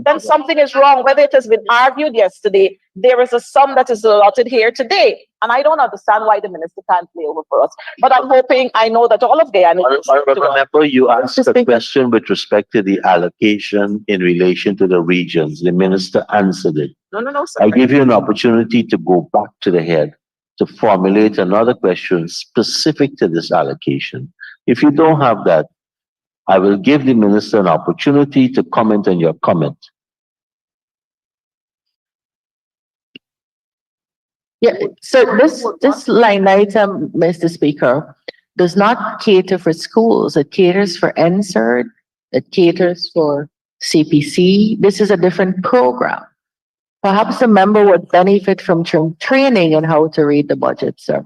then something is wrong. Whether it has been argued yesterday, there is a sum that is allotted here today. And I don't understand why the minister can't play over for us. But I'm hoping, I know that all of Guyana. Remember, you asked a question with respect to the allocation in relation to the regions. The minister answered it. No, sir. I give you an opportunity to go back to the head to formulate another question specific to this allocation. If you don't have that, I will give the minister an opportunity to comment on your comment. Yeah, so this line item, Mr. Speaker, does not cater for schools. It caters for NSERD. It caters for CPC. This is a different program. Perhaps a member would benefit from training on how to read the budget, sir.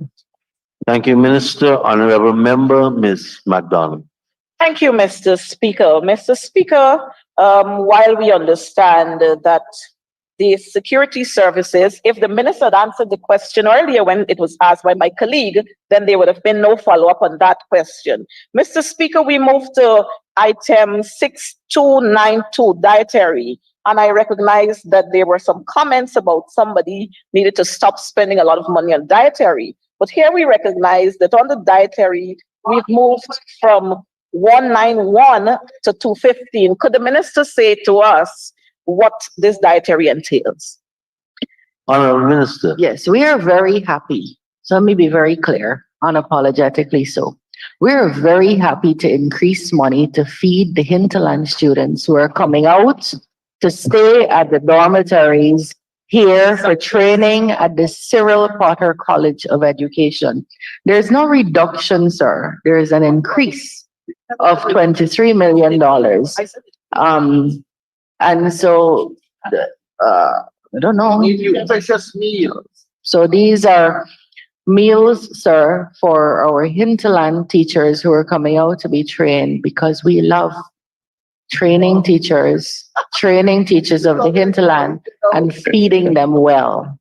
Thank you, Minister. Honorable Member, Ms. MacDonald. Thank you, Mr. Speaker. Mr. Speaker, while we understand that the security services, if the minister had answered the question earlier when it was asked by my colleague, then there would have been no follow-up on that question. Mr. Speaker, we move to item 6292, dietary. And I recognize that there were some comments about somebody needed to stop spending a lot of money on dietary. But here we recognize that on the dietary, we've moved from 191 to 215. Could the minister say to us what this dietary entails? Honorable Minister. Yes, we are very happy. So let me be very clear, unapologetically so. We are very happy to increase money to feed the hinterland students who are coming out to stay at the dormitories here for training at the Cyril Potter College of Education. There's no reduction, sir. There is an increase of $23 million. And so, I don't know. So these are meals, sir, for our hinterland teachers who are coming out to be trained, because we love training teachers of the hinterland and feeding them well.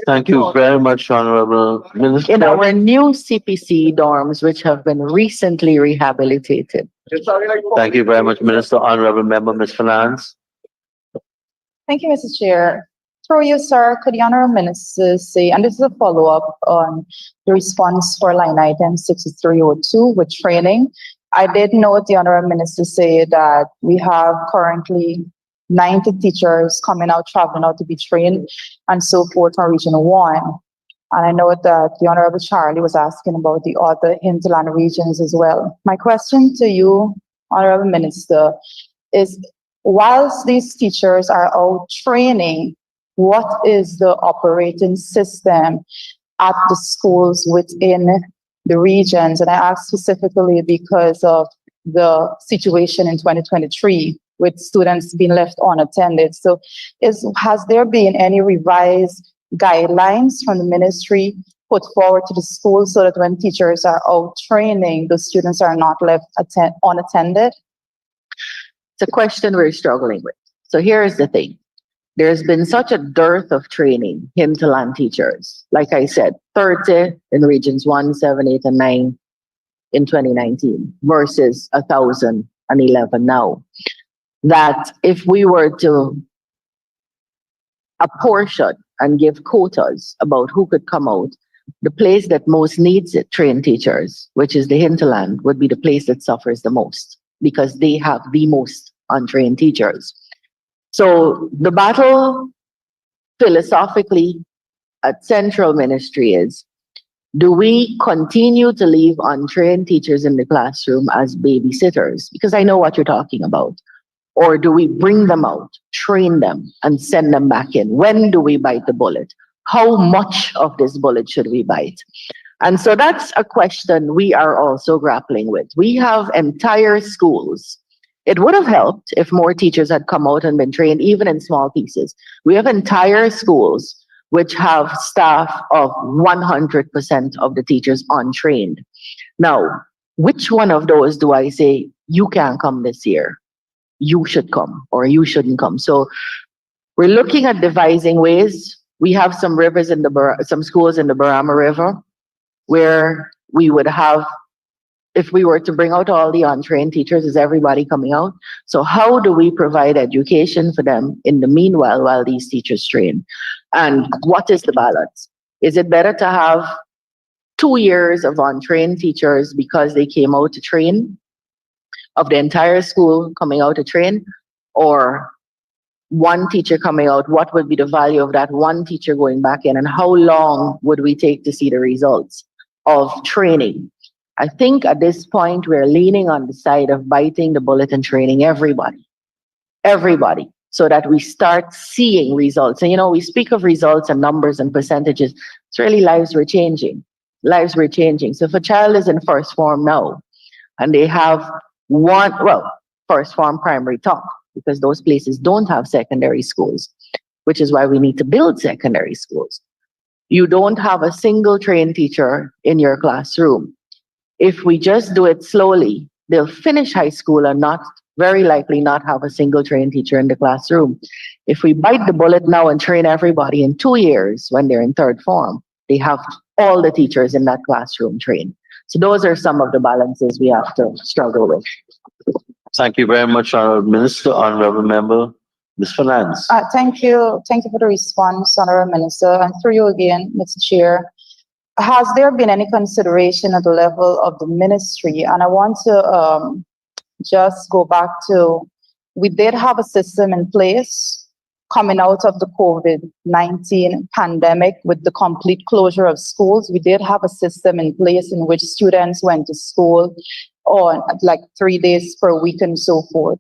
Thank you very much, Honorable Minister. In our new CPC dorms, which have been recently rehabilitated. Thank you very much, Minister. Honorable Member, Ms. Finance. Thank you, Mr. Chair. Through you, sir, could the Honorable Minister say, and this is a follow-up on the response for line item 6302 with training. I did note the Honorable Minister say that we have currently 90 teachers coming out, traveling out to be trained and so forth on Region 1. And I know that the Honorable Charlie was asking about the other hinterland regions as well. My question to you, Honorable Minister, is whilst these teachers are out training, what is the operating system at the schools within the regions? And I ask specifically because of the situation in 2023 with students being left unattended. So has there been any revised guidelines from the ministry put forward to the schools so that when teachers are out training, the students are not left unattended? It's a question we're struggling with. So here's the thing. There's been such a dearth of training, hinterland teachers. Like I said, 30 in regions 1, 7, 8, and 9 in 2019 versus 1,011 now. That if we were to apportion and give quotas about who could come out, the place that most needs it, trained teachers, which is the hinterland, would be the place that suffers the most because they have the most untrained teachers. So the battle philosophically at central ministry is, do we continue to leave untrained teachers in the classroom as babysitters? Because I know what you're talking about. Or do we bring them out, train them, and send them back in? When do we bite the bullet? How much of this bullet should we bite? And so that's a question we are also grappling with. We have entire schools. It would have helped if more teachers had come out and been trained, even in small pieces. We have entire schools which have staff of 100% of the teachers untrained. Now, which one of those do I say, you can't come this year? You should come or you shouldn't come. So we're looking at devising ways. We have some rivers in some schools in the Barama River where we would have if we were to bring out all the untrained teachers, is everybody coming out? So how do we provide education for them in the meanwhile while these teachers train? And what is the balance? Is it better to have 2 years of untrained teachers because they came out to train, of the entire school coming out to train, or one teacher coming out? What would be the value of that one teacher going back in, and how long would we take to see the results of training? I think at this point we're leaning on the side of biting the bullet and training everybody, so that we start seeing results. And we speak of results and numbers and percentages. It's really lives we're changing. So if a child is in first form now and they have first form primary top, because those places don't have secondary schools, which is why we need to build secondary schools. You don't have a single trained teacher in your classroom. If we just do it slowly, they'll finish high school and very likely not have a single trained teacher in the classroom. If we bite the bullet now and train everybody in 2 years when they're in third form, they have all the teachers in that classroom trained. So those are some of the balances we have to struggle with. Thank you very much, Honorable Minister. Honorable Member, Ms. Finance. Thank you. Thank you for the response, Honorable Minister. And through you again, Mr. Chair. Has there been any consideration at the level of the ministry? And I want to just go back to, we did have a system in place coming out of the COVID-19 pandemic with the complete closure of schools. We did have a system in place in which students went to school on like 3 days per week and so forth.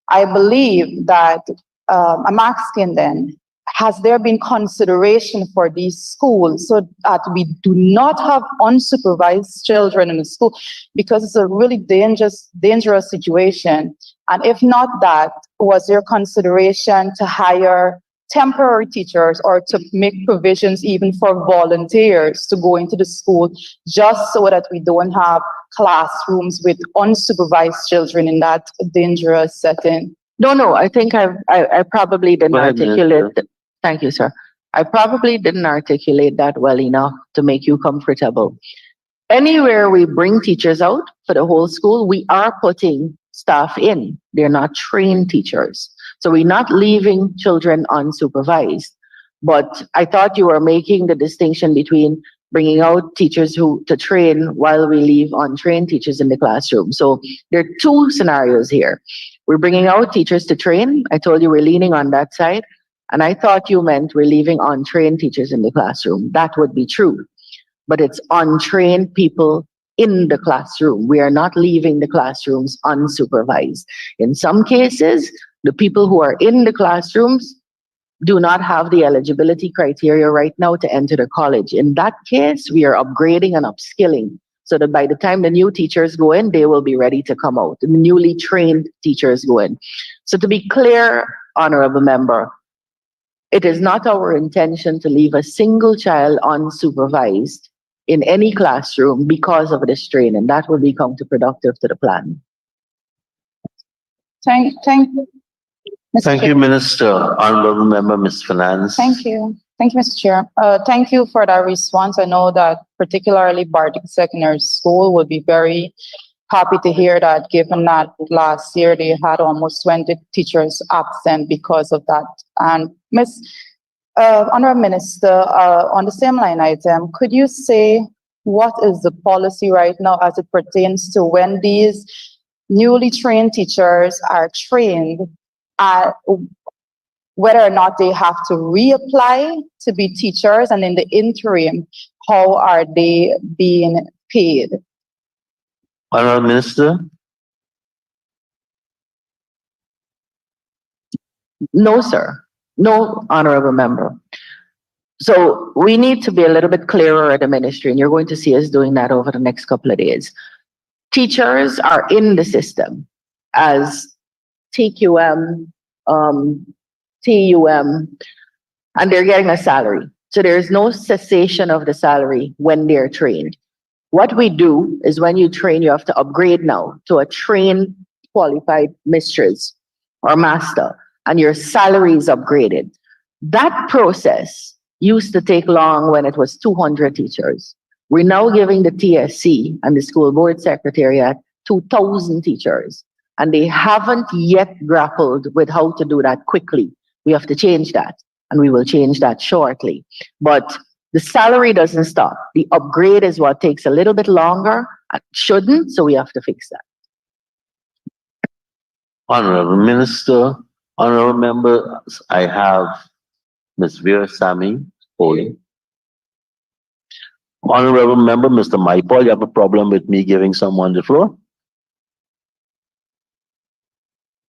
I believe that, I'm asking then, has there been consideration for these schools so that we do not have unsupervised children in the school? Because it's a really dangerous situation. And if not that, was there consideration to hire temporary teachers or to make provisions even for volunteers to go into the school, just so that we don't have classrooms with unsupervised children in that dangerous setting? No, I think I probably didn't Go ahead, articulate. Minister. Thank you, sir. I probably didn't articulate that well enough to make you comfortable. Anywhere we bring teachers out for the whole school, we are putting staff in. They're not trained teachers. So we're not leaving children unsupervised. But I thought you were making the distinction between bringing out teachers to train while we leave untrained teachers in the classroom. So there are two scenarios here. We're bringing out teachers to train. I told you we're leaning on that side. And I thought you meant we're leaving untrained teachers in the classroom. That would be true. But it's untrained people in the classroom. We are not leaving the classrooms unsupervised. In some cases, the people who are in the classrooms do not have the eligibility criteria right now to enter the college. In that case, we are upgrading and upskilling so that by the time the new teachers go in, they will be ready to come out. The newly trained teachers go in. So to be clear, Honorable Member, it is not our intention to leave a single child unsupervised in any classroom because of this strain, and that will be counterproductive to the plan. Thank you. Mr. Thank Chair. you, Minister. Honorable Member, Ms. Finance. Thank you. Thank you, Mr. Chair. Thank you for that response. I know that particularly Bardic Secondary School would be very happy to hear that, given that last year they had almost 20 teachers absent because of that. And Honorable Minister, on the same line item, could you say what is the policy right now as it pertains to when these newly trained teachers are trained, whether or not they have to reapply to be teachers, and in the interim, how are they being paid? Honorable Minister. No, sir. No, Honorable Member. So we need to be a little bit clearer at the ministry, and you're going to see us doing that over the next couple of days. Teachers are in the system as TQM, TUM, and they're getting a salary. So there's no cessation of the salary when they're trained. What we do is when you train, you have to upgrade now to a trained, qualified mistress or master, and your salary is upgraded. That process used to take long when it was 200 teachers. We're now giving the TSC and the school board secretariat 2,000 teachers, and they haven't yet grappled with how to do that quickly. We have to change that, and we will change that shortly. But the salary doesn't stop. The upgrade is what takes a little bit longer. It shouldn't, so we have to fix that. Honorable Minister, honorable members, I have Ms. Vera Sami polling. Honorable member, Mr. Maipol, you have a problem with me giving someone the floor?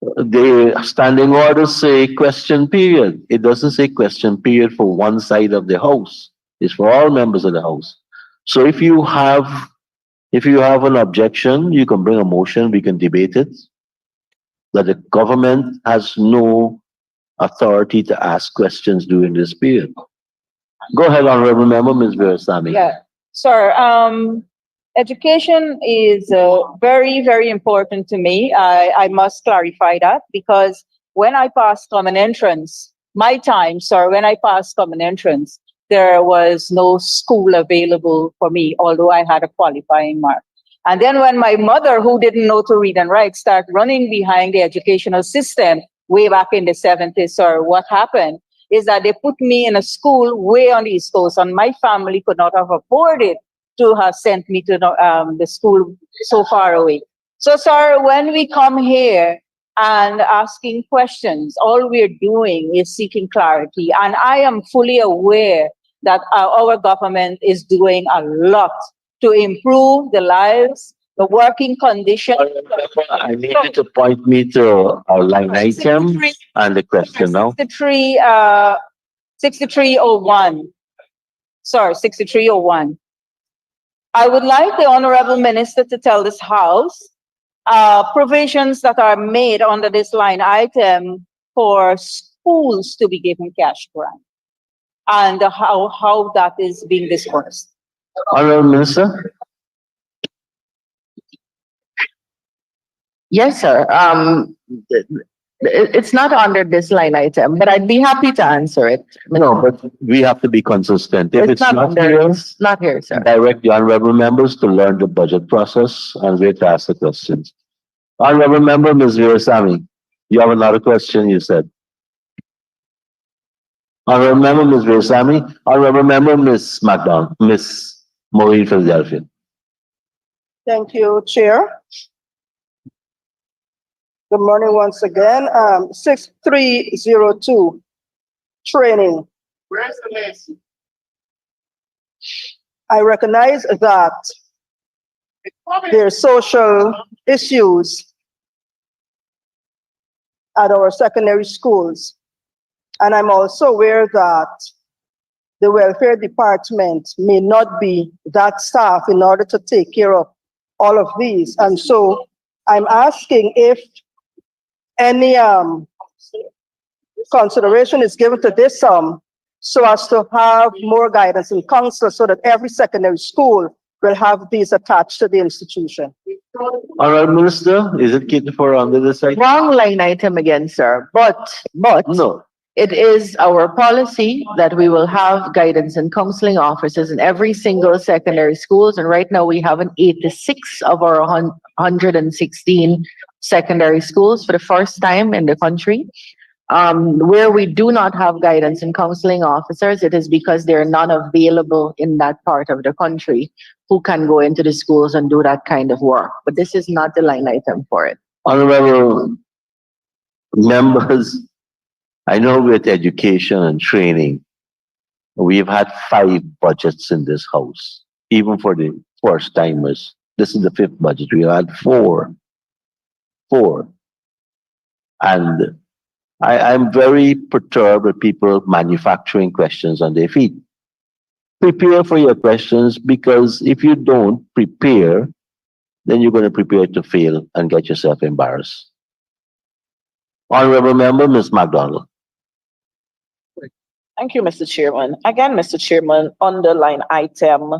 The standing orders say question period. It doesn't say question period for one side of the house. It's for all members of the house. So if you have an objection, you can bring a motion, we can debate it. That the government has no authority to ask questions during this period. Go ahead, honorable member, Ms. Vera Sami. Yeah, sir. Education is very, very important to me. I must clarify that because when I passed common entrance, my time, sir, when I passed common entrance, there was no school available for me, although I had a qualifying mark. And then when my mother, who didn't know to read and write, started running behind the educational system way back in the 70s, sir, what happened is that they put me in a school way on the East Coast, and my family could not have afforded to have sent me to the school so far away. So, sir, when we come here and asking questions, all we're doing is seeking clarity. And I am fully aware that our government is doing a lot to improve the lives, the working conditions. I need you to point me to our line item and the question now. 6301. Sorry, 6301. I would like the Honorable Minister to tell this House provisions that are made under this line item for schools to be given cash grant and how that is being dispersed. Honorable Minister. Yes, sir. It's not under this line item, but I'd be happy to answer it. No, but we have to be consistent. If it's not under, here, it's not here, sir. direct the honorable members to learn the budget process and wait to ask the questions. Honorable member, Ms. Vera Sami, you have another question, you said. Honorable member, Ms. Vera Sami. Honorable member, Ms. McDonald, Ms. Maureen Philadelphia. Thank you, Chair. Good morning once again. 6302, training. Where's the list? I recognize that there are social issues at our secondary schools. And I'm also aware that the welfare department may not be that staff in order to take care of all of these. And so I'm asking if any consideration is given to this so as to have more guidance and counsel so that every secondary school will have these attached to the institution. Honorable Minister, is it catered for under the site? Wrong line item again, sir. But No. it is our policy that we will have guidance and counseling officers in every single secondary schools. And right now we have an 86 of our 116 secondary schools for the first time in the country. Where we do not have guidance and counseling officers, it is because there are none available in that part of the country who can go into the schools and do that kind of work. But this is not the line item for it. Honorable members, I know with education and training, we've had 5 budgets in this house, even for the first timers. This is the 5th budget. We had 4. And I'm very perturbed with people manufacturing questions on their feet. Prepare for your questions, because if you don't prepare, then you're going to prepare to fail and get yourself embarrassed. Honorable member, Ms. McDonald. Thank you, Mr. Chairman. Again, Mr. Chairman, under line item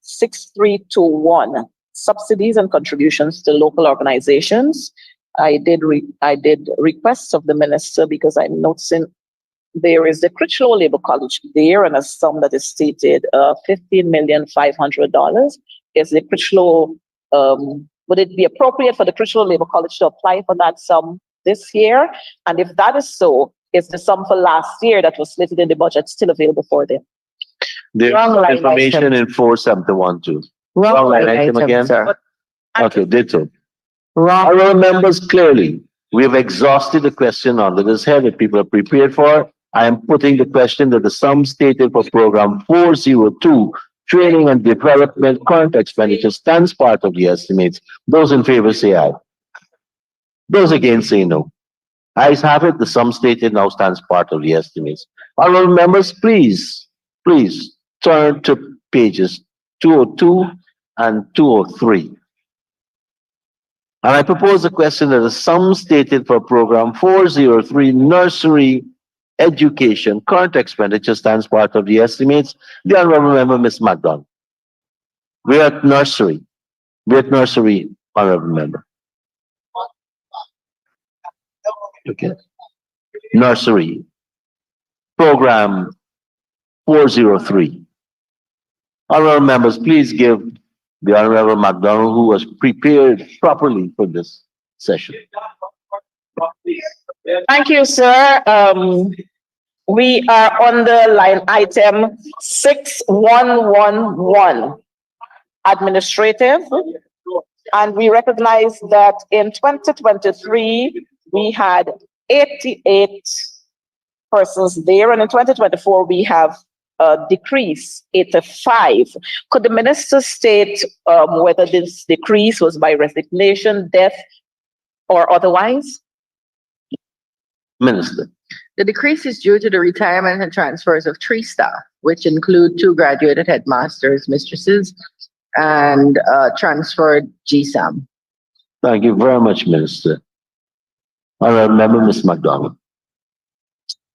6321, subsidies and contributions to local organizations. I did requests of the minister because I'm noticing there is the Critchlow Labor College there, and a sum that is stated $15,500,000. Is the Critchlow, would it be appropriate for the Critchlow Labor College to apply for that sum this year? And if that is so, is the sum for last year that was slated in the budget still available for them? There's Wrong line information item. in 4712 too. Wrong line item item, again? sir. Okay, ditto. Wrong. Honorable members, clearly, we have exhausted the question under this head that people are prepared for. I am putting the question that the sum stated for program 402, training and development current expenditure, stands part of the estimates. Those in favor say aye. Those against say no. Ayes have it, the sum stated now stands part of the estimates. Honorable members, please turn to pages 202 and 203. And I propose the question that the sum stated for program 403 nursery education current expenditure stands part of the estimates. The honorable member, Ms. McDonald. We're at nursery. Honorable member. Okay. Nursery. Program 403. Honorable members, please give the Honorable McDonald, who was prepared properly for this session. Thank you, sir. We are on the line item 6111, administrative. And we recognize that in 2023, we had 88 persons there, and in 2024, we have decrease 85. Could the minister state whether this decrease was by resignation, death, or otherwise? Minister. The decrease is due to the retirement and transfers of 3 staff, which include 2 graduated headmasters, mistresses, and transferred GSAM. Thank you very much, Minister. Honorable member, Ms. McDonald.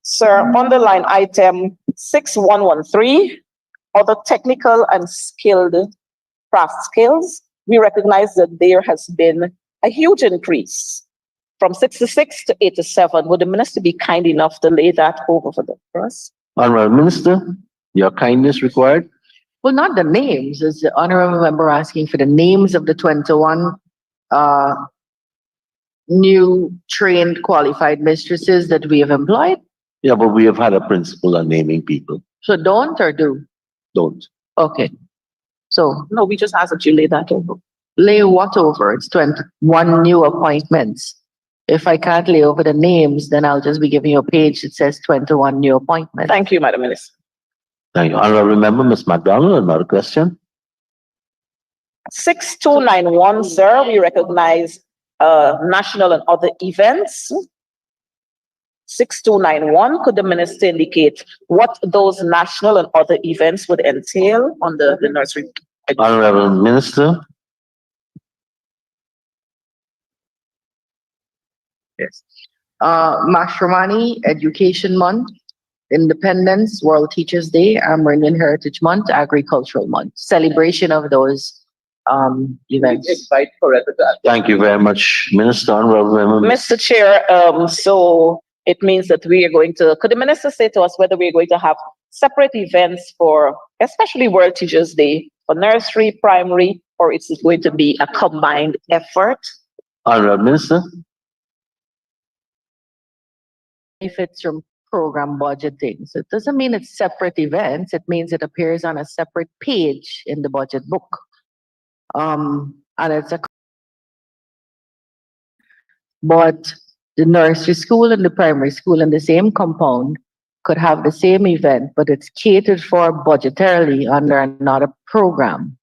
Sir, on the line item 6113, other technical and skilled craft skills, we recognize that there has been a huge increase from 66 to 87. Would the minister be kind enough to lay that over for us? Honorable Minister, your kindness required. Well, not the names. Is the honorable member asking for the names of the 21 new trained qualified mistresses that we have employed? Yeah, but we have had a principle on naming people. So don't or do? Don't. Okay. So No, we just ask that you lay that over. lay what over? It's 21 new appointments. If I can't lay over the names, then I'll just be giving you a page that says 21 new appointments. Thank you, Madam Minister. Thank you. Honorable member, Ms. McDonald, another question. 6291, sir, we recognize national and other events. 6291, could the minister indicate what those national and other events would entail on the nursery? Honorable Minister. Yes. Mashramani Education Month, Independence, World Teachers Day, Amerindian Heritage Month, Agricultural Month. Celebration of those events. Thank you very much, Minister. Honorable member. Mr. Chair, so it means that we are going to, could the minister say to us whether we're going to have separate events for, especially World Teachers Day, for nursery, primary, or is it going to be a combined effort? Honorable Minister. Benefits from program budgeting. So it doesn't mean it's separate events. It means it appears on a separate page in the budget book. And it's a, but the nursery school and the primary school in the same compound could have the same event, but it's catered for budgetarily under another program.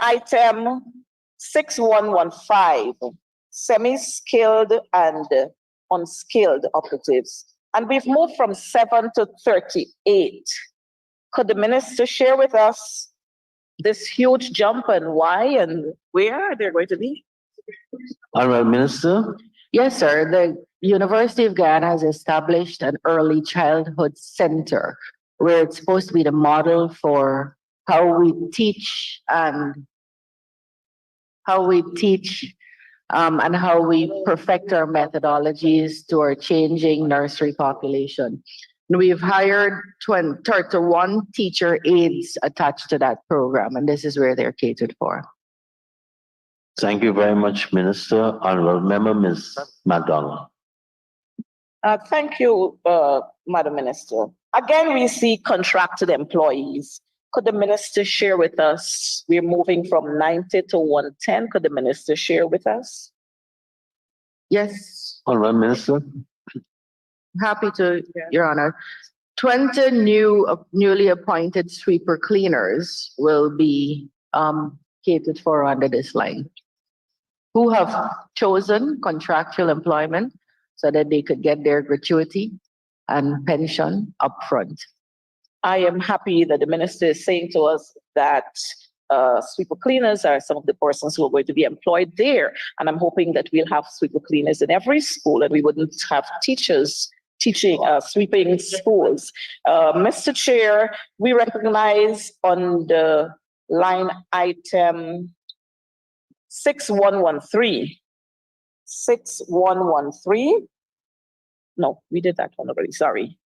Item 6115, semi-skilled and unskilled operatives. And we've moved from 7 to 38. Could the minister share with us this huge jump and why and where they're going to be? Honorable Minister. Yes, sir. University of Guyana has established an early childhood center where it's supposed to be the model for how we teach and how we perfect our methodologies to our changing nursery population. And we've hired 31 teacher aides attached to that program, and this is where they're catered for. Thank you very much, Minister. Honorable Member, Ms. McDonald. Thank you, Madam Minister. Again, we see contracted employees. Could the minister share with us? We're moving from 90 to 110. Could the minister share with us? Yes, Honorable Minister. happy to, Your Honor. 20 newly appointed sweeper cleaners will be catered for under this line, who have chosen contractual employment so that they could get their gratuity and pension upfront. I am happy that the minister is saying to us that sweeper cleaners are some of the persons who are going to be employed there. And I'm hoping that we'll have sweeper cleaners in every school and we wouldn't have teachers teaching sweeping schools. Mr. Chair, we recognize on the line item 6113. 6113. No, we did that one already. Sorry.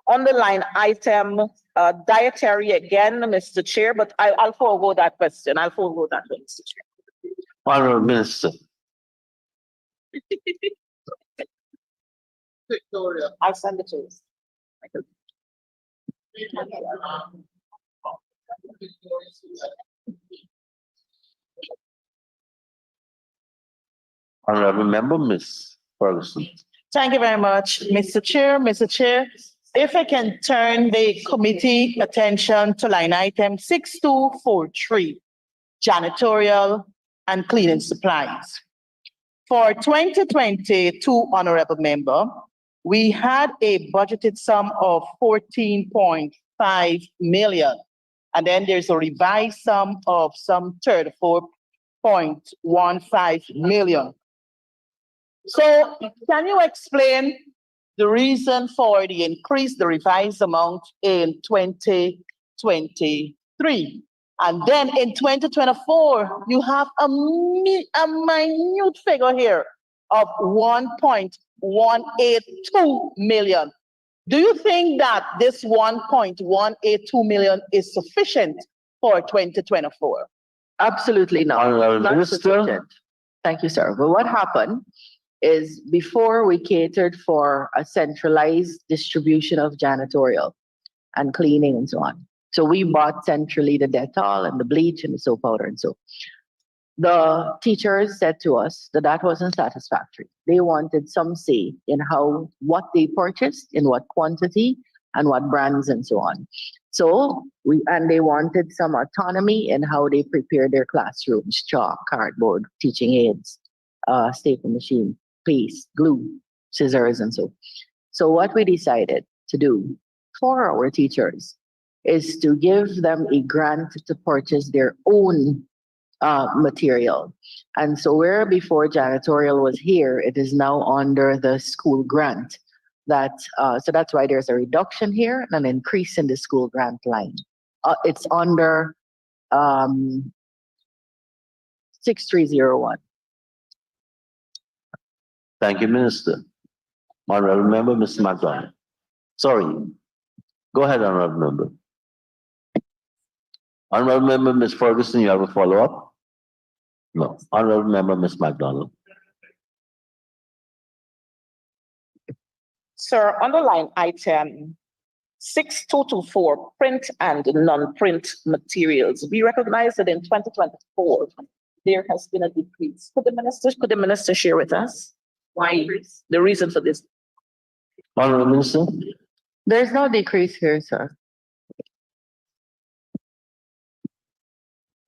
On the line item, dietary again, Mr. Chair, but I'll forego that question. I'll forego that one, Mr. Chair. Honorable Minister. I'll send it to you. Honorable Member, Ms. Ferguson. Thank you very much, Mr. Chair. Mr. Chair, if I can turn the committee attention to line item 6243, janitorial and cleaning supplies. For 2022, honorable member, we had a budgeted sum of 14.5 million. And then there's a revised sum of some 34.15 million. So can you explain the reason for the increase, the revised amount in 2023? And then in 2024, you have a minute figure here of 1.182 million. Do you think that this 1.182 million is sufficient for 2024? Absolutely not. Honorable Not Minister. sufficient. Thank you, sir. But what happened is before we catered for a centralized distribution of janitorial and cleaning and so on. So we bought centrally the Dettol and the bleach and the soap powder and so. The teachers said to us that that wasn't satisfactory. They wanted some say in what they purchased, in what quantity, and what brands and so on. So they wanted some autonomy in how they prepared their classrooms: chalk, cardboard, teaching aids, staple machine, paste, glue, scissors, and so. So what we decided to do for our teachers is to give them a grant to purchase their own material. And so where before janitorial was here, it is now under the school grant. So that's why there's a reduction here and an increase in the school grant line. It's under 6301. Thank you, Minister. Honorable Member, Mr. McDonald. Sorry. Go ahead, Honorable Member. Honorable Member, Ms. Ferguson, you have a follow-up? No. Honorable Member, Ms. McDonald. Sir, on the line item 6224, print and non-print materials. We recognize that in 2024, there has been a decrease. Could the minister share with us why the reason for this? Honorable Minister. There's no decrease here, sir.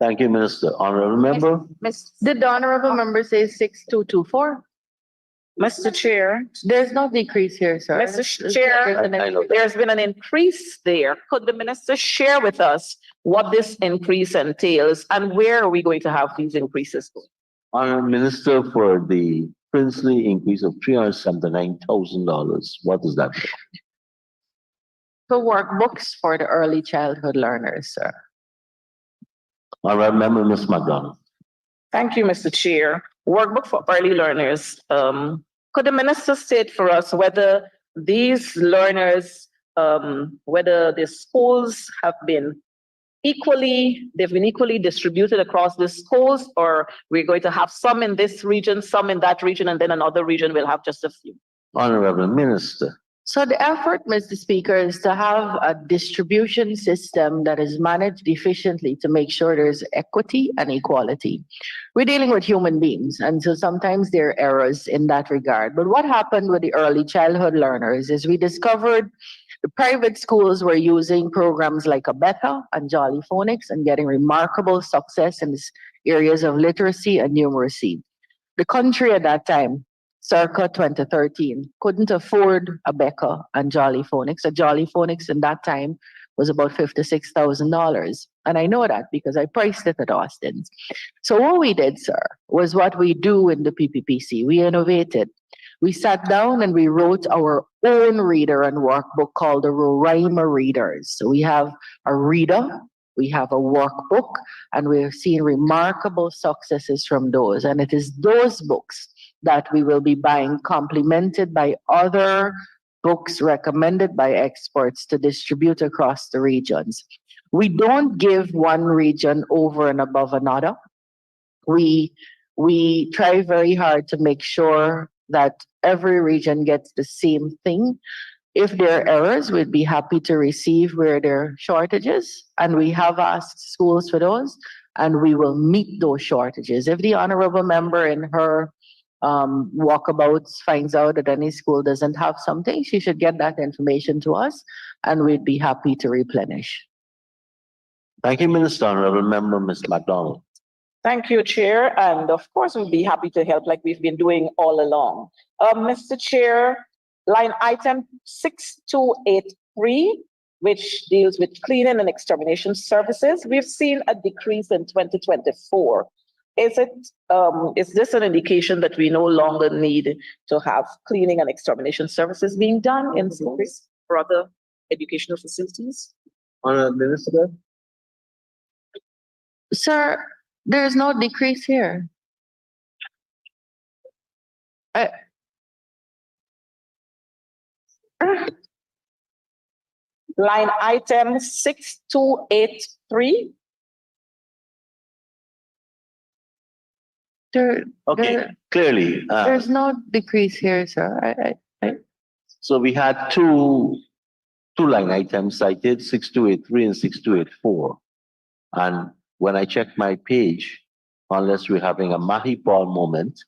Thank you, Minister. Honorable Member. Did the honorable member say 6224? Mr. Chair. There's no decrease here, sir. Mr. Chair, there's been an increase there. Could the minister share with us what this increase entails and where are we going to have these increases going? Honourable Minister, for the princely increase of $379,000, what is that? So workbooks for the early childhood learners, sir. Honourable Member Ms. McDonald. Thank you, Mr. Chair. Workbook for early learners. Could the minister state for us whether these learners, whether the schools have been they've been equally distributed across the schools, or we're going to have some in this region, some in that region, and then another region will have just a few? Honourable Minister. So the effort, Mr. Speaker, is to have a distribution system that is managed efficiently to make sure there's equity and equality. We're dealing with human beings, and so sometimes there are errors in that regard. But what happened with the early childhood learners is we discovered the private schools were using programs like Abeka and Jolly Phonics and getting remarkable success in these areas of literacy and numeracy. The country at that time, circa 2013, couldn't afford Abeka and Jolly Phonics. A Jolly Phonics in that time was about $56,000. And I know that because I priced it at Austin's. So what we did, sir, was what we do in the PPPC. We innovated. We sat down and we wrote our own reader and workbook called the Roraima Readers. So we have a reader, we have a workbook, and we've seen remarkable successes from those. And it is those books that we will be buying, complemented by other books recommended by experts to distribute across the regions. We don't give one region over and above another. We try very hard to make sure that every region gets the same thing. If there are errors, we'd be happy to receive where there are shortages, and we have asked schools for those, and we will meet those shortages. If the honorable member in her walkabouts finds out that any school doesn't have something, she should get that information to us, and we'd be happy to replenish. Thank you, Minister. Honourable Member Ms. McDonald. Thank you, Chair. And of course, we'll be happy to help like we've been doing all along. Mr. Chair, line item 6283, which deals with cleaning and extermination services. We've seen a decrease in 2024. Is this an indication that we no longer need to have cleaning and extermination services being done in schools or other educational facilities? Honourable Minister. Sir, there's no decrease here. Line item 6283. Clearly. There's no decrease here, sir. So we had two line items cited, 6283 and 6284. And when I check my page, unless we're having a Mahi-Paul moment,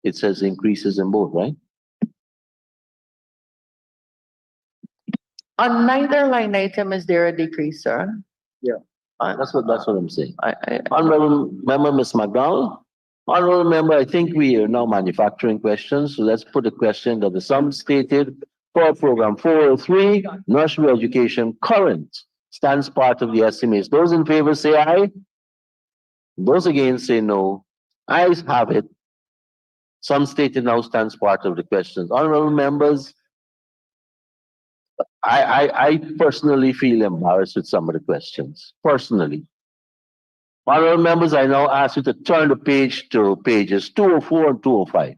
it says increases in both, right? On neither line item is there a decrease, sir. Yeah. That's what I'm saying. Honourable Member Ms. McDonald. Honourable Member, I think we are now manufacturing questions. So let's put a question that the sum stated for program 403, nursery education current, stands part of the estimates. Those in favor say aye. Those against say no. Ayes have it. Sum stated now stands part of the questions. Honourable members, I personally feel embarrassed with some of the questions. Personally. Honourable members, I now ask you to turn the page to pages 204 and 205.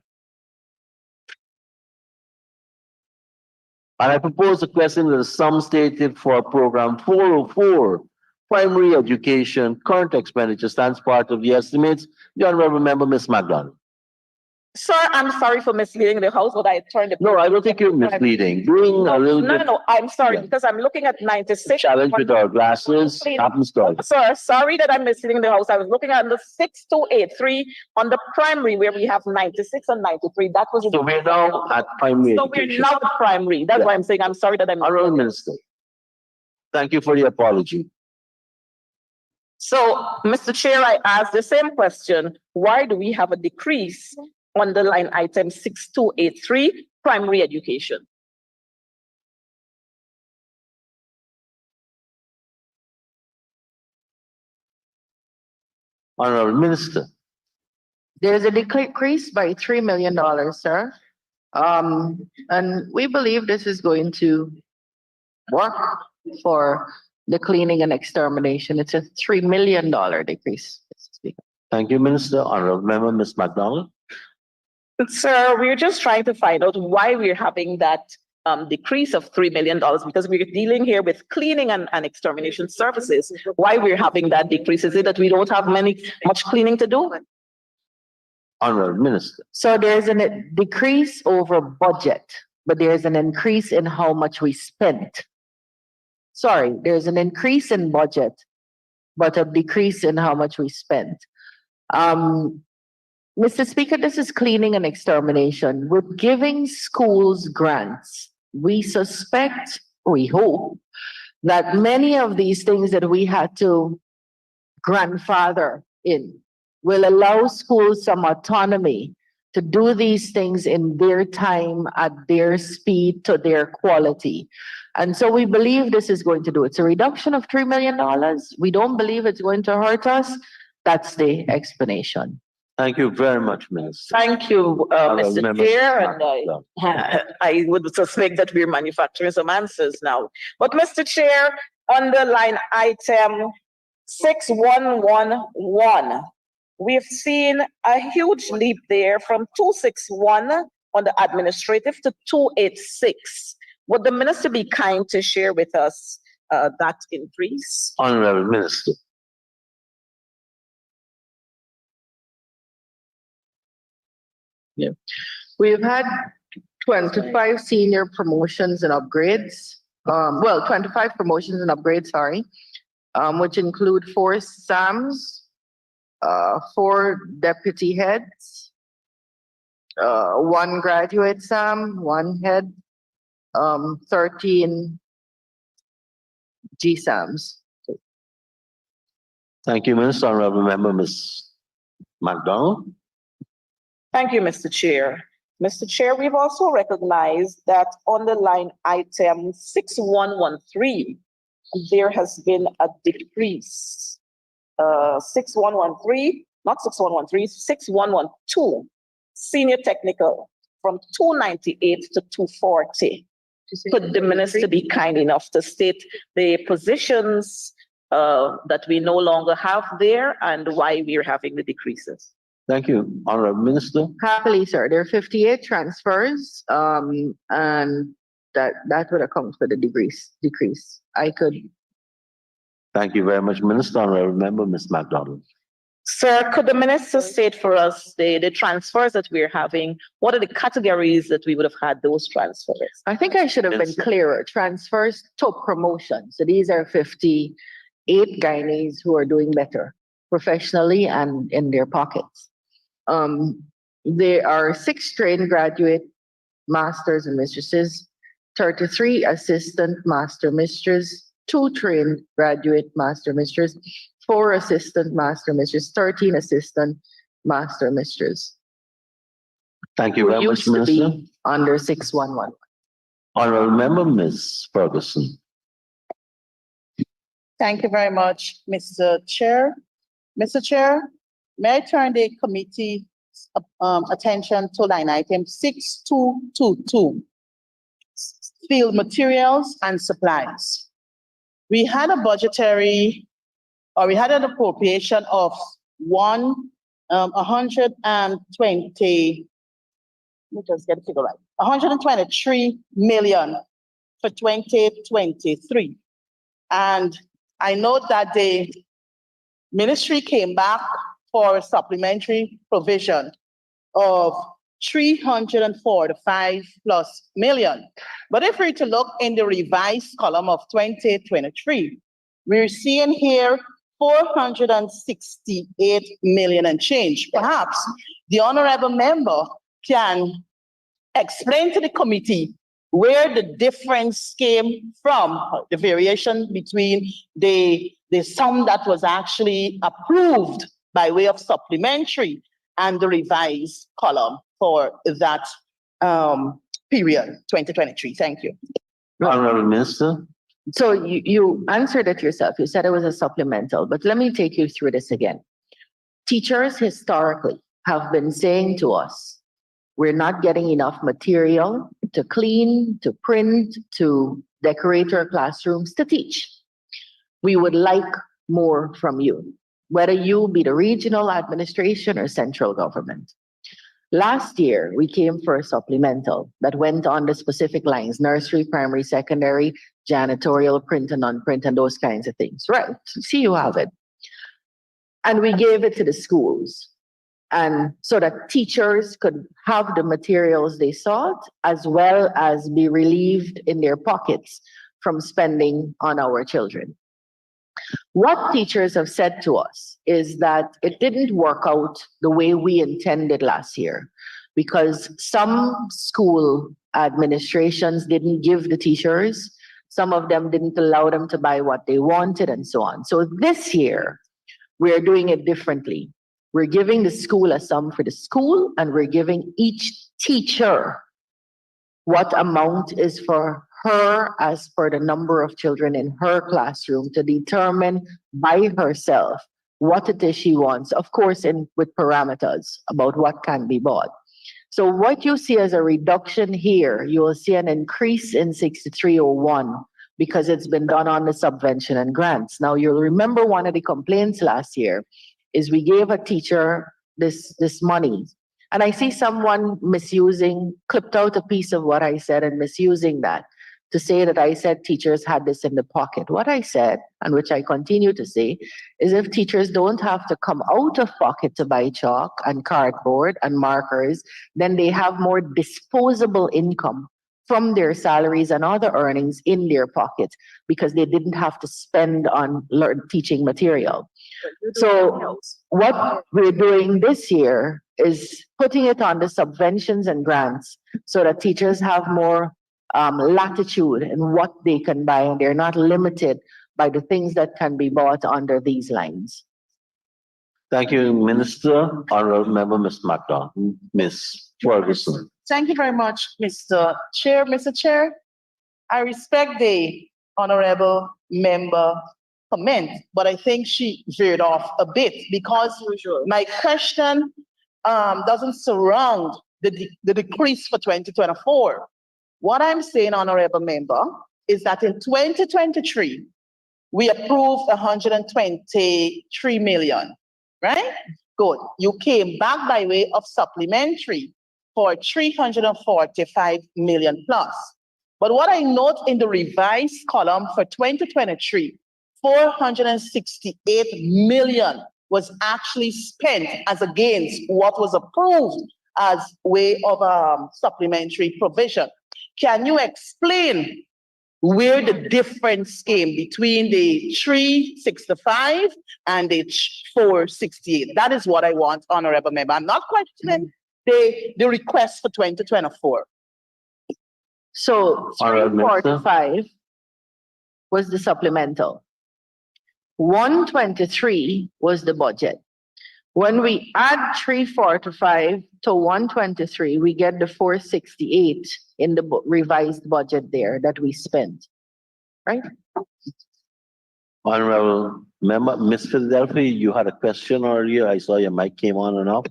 And I propose the question that the sum stated for program 404, primary education, current expenditure stands part of the estimates. The Honourable Member, Ms. McDonald. Sir, I'm sorry for misleading the House, but I turned the No, I don't think you're misleading. Doing a little bit. No, I'm sorry, because I'm looking at 96. Challenge with our glasses happens to us. Sir, sorry that I'm misleading the House. I was looking at the 6283 on the primary where we have 96 and 93. That was. So we're now at primary So education. we're now at primary. That's why I'm saying I'm sorry that I'm. Honourable Minister, thank you for the apology. So, Mr. Chair, I asked the same question. Why do we have a decrease on the line item 6283, primary education? Honourable Minister. There's a decrease by $3 million, sir. And we believe this is going to work for the cleaning and extermination. It's a $3 million decrease, Mr. Speaker. Thank you, Minister. Honorable Member, Ms. MacDonald. Sir, we're just trying to find out why we're having that decrease of $3 million, because we're dealing here with cleaning and extermination services. Why we're having that decrease? Is it that we don't have much cleaning to do? Honorable Minister. So there's a decrease over budget, but there's an increase in how much we spent. Sorry, there's an increase in budget, but a decrease in how much we spent. Mr. Speaker, this is cleaning and extermination. We're giving schools grants. We suspect, we hope, that many of these things that we had to grandfather in will allow schools some autonomy to do these things in their time, at their speed, to their quality. And so we believe this is going to do it. It's a reduction of $3 million. We don't believe it's going to hurt us. That's the explanation. Thank you very much, Minister. Thank you, Mr. Member Chair, and MacDonald. I would suspect that we're manufacturing some answers now. But Mr. Chair, on the line item 6111, we've seen a huge leap there from 261 on the administrative to 286. Would the minister be kind to share with us that increase? Honorable Minister. Yeah. We've had 25 senior promotions and upgrades. 25 promotions and upgrades, sorry, which include 4 SAMs, 4 deputy heads, 1 graduate SAM, 1 head, 13 GSAMs. Thank you, Minister. Honorable Member, Ms. MacDonald. Thank you, Mr. Chair. Mr. Chair, we've also recognized that on the line item 6113, there has been a decrease. 6113, not 6113, 6112, senior technical from 298 to 240. Could the minister be kind enough to state the positions that we no longer have there and why we're having the decreases? Thank you. Honorable Minister. Happily, sir. There are 58 transfers, and that would account for the decrease. I could. Thank you very much, Minister. Honorable Member, Ms. MacDonald. Sir, could the minister state for us the transfers that we're having? What are the categories that we would have had those transfers? I think I should have been clearer. Transfers to promotion. So these are 58 gynaes who are doing better professionally and in their pockets. There are 6 trained graduate masters and mistresses, 33 assistant master mistresses, 2 trained graduate master mistresses, 4 assistant master mistresses, 13 assistant master mistresses. Thank you very much, Used to Minister. be under 6111. Honorable Member, Ms. Ferguson. Thank you very much, Mr. Chair. Mr. Chair, may I turn the committee's attention to line item 6222, field materials and supplies. We had an appropriation of 123 million for 2023. And I know that the ministry came back for a supplementary provision of 345 plus million. But if we're to look in the revised column of 2023, we're seeing here 468 million and change. Perhaps the honorable member can explain to the committee where the difference came from, the variation between the sum that was actually approved by way of supplementary and the revised column for that period, 2023. Thank you. Honorable Minister. So you answered it yourself. You said it was a supplemental, but let me take you through this again. Teachers historically have been saying to us, we're not getting enough material to clean, to print, to decorate our classrooms, to teach. We would like more from you, whether you be the regional administration or central government. Last year, we came for a supplemental that went on the specific lines, nursery, primary, secondary, janitorial, print and non-print, and those kinds of things. Right, see, you have it. And we gave it to the schools, and so that teachers could have the materials they sought, as well as be relieved in their pockets from spending on our children. What teachers have said to us is that it didn't work out the way we intended last year, because some school administrations didn't give the teachers, some of them didn't allow them to buy what they wanted, and so on. So this year, we're doing it differently. We're giving the school a sum for the school, and we're giving each teacher what amount is for her as per the number of children in her classroom to determine by herself what it is she wants, of course, with parameters about what can be bought. So what you see as a reduction here, you will see an increase in 6301 because it's been done on the subvention and grants. Now, you'll remember one of the complaints last year is we gave a teacher this money. And I see someone clipped out a piece of what I said and misusing that to say that I said teachers had this in the pocket. What I said, and which I continue to say, is if teachers don't have to come out of pocket to buy chalk and cardboard and markers, then they have more disposable income from their salaries and other earnings in their pockets because they didn't have to spend on teaching material. So what we're doing this year is putting it on the subventions and grants so that teachers have more latitude in what they can buy, and they're not limited by the things that can be bought under these lines. Thank you, Minister. Honorable Member, Ms. MacDonald. Ms. Ferguson. Thank you very much, Mr. Chair. Mr. Chair, I respect the honorable member comment, but I think she veered off a bit because my question doesn't surround the decrease for 2024. What I'm saying, honorable member, is that in 2023, we approved 123 million, right? Good. You came back by way of supplementary for 345 million plus. But what I note in the revised column for 2023, 468 million was actually spent as against what was approved as way of supplementary provision. Can you explain where the difference came between the 365 and the 468? That is what I want, honorable member. I'm not questioning the request for 2024. So 345 was the supplemental. 123 was the budget. When we add 345 to 123, we get the 468 in the revised budget there that we spent, right? Honorable Member, Ms. Philadelphia, you had a question earlier. I saw your mic came on and off.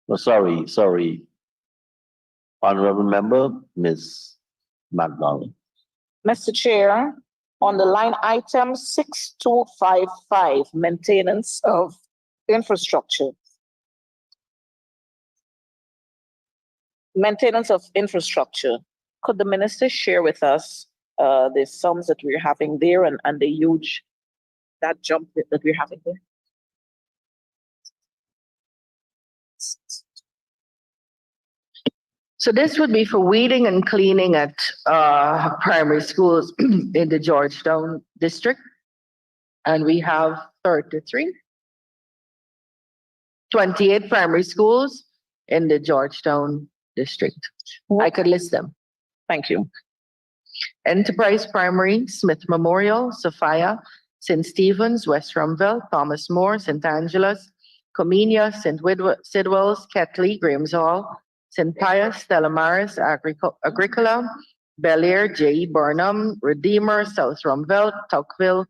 Oh, sorry. Honorable Member, Ms. MacDonald. Mr. Chair, on the line item 6255, maintenance of infrastructure. Maintenance of infrastructure. Could the minister share with us the sums that we're having there and the huge, that jump that we're having there? So this would be for weeding and cleaning at primary schools in the Georgetown district. And we have 28 primary schools in the Georgetown district. I could list them. Thank you. Enterprise Primary, Smith Memorial, Sophia, St. Stephen's, West Rumville, Thomas More, St. Angela's, Comenia, St. Sidwell's, Ketley, Graham's Hall, St. Pius, Stella Maris, Agricola, Bel Air, J.E. Burnham, Redeemer, South Rumville, Tuckville,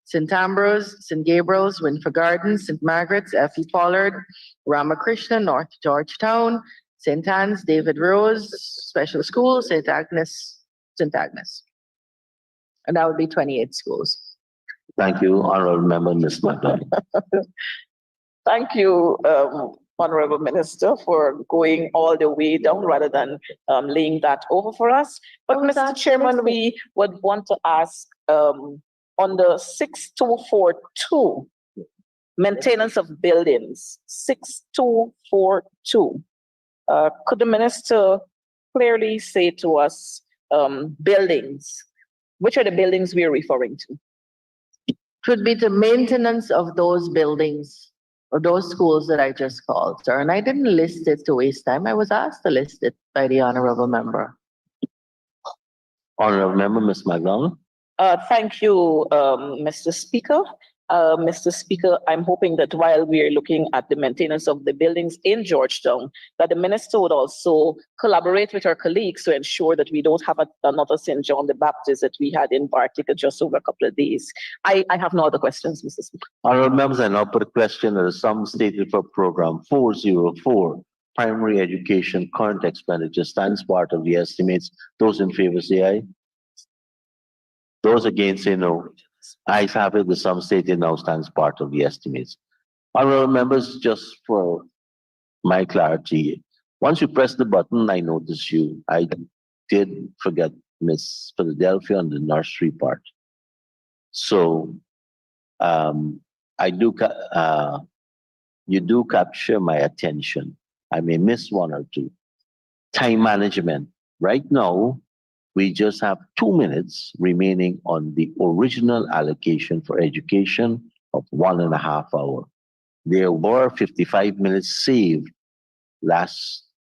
St. Ambrose, St. Gabriel's, Winfrey Gardens, St. Margaret's, F.E. Pollard, Ramakrishna, North Georgetown, St. Anne's, David Rose, Special School, St. Agnes. And that would be 28 schools. Thank you, Honorable Member Ms. McDonald. Thank you, Honorable Minister, for going all the way down rather than laying that over for us. But Mr. Chairman, we would want to ask on the 6242, maintenance of buildings, 6242. Could the minister clearly say to us buildings? Which are the buildings we are referring to? It would be the maintenance of those buildings or those schools that I just called, sir. And I didn't list it to waste time. I was asked to list it by the honorable member. Honorable Member Ms. McDonald. Thank you, Mr. Speaker. Mr. Speaker, I'm hoping that while we are looking at the maintenance of the buildings in Georgetown, that the minister would also collaborate with our colleagues to ensure that we don't have another St. John the Baptist that we had in Bartica just over a couple of days. I have no other questions, Mr. Speaker. Honorable Members, I now put a question that the sum stated for Program 404, Primary Education, current expenditure stands part of the estimates. Those in favor say aye. Those against say no. Ayes have it, the sum stated now stands part of the estimates. Honorable Members, just for my clarity, once you press the button, I notice you. I did forget Miss Philadelphia on the nursery part. So, you do capture my attention. I may miss one or two. Time management. Right now, we just have 2 minutes remaining on the original allocation for education of 1.5 hours. There were 55 minutes saved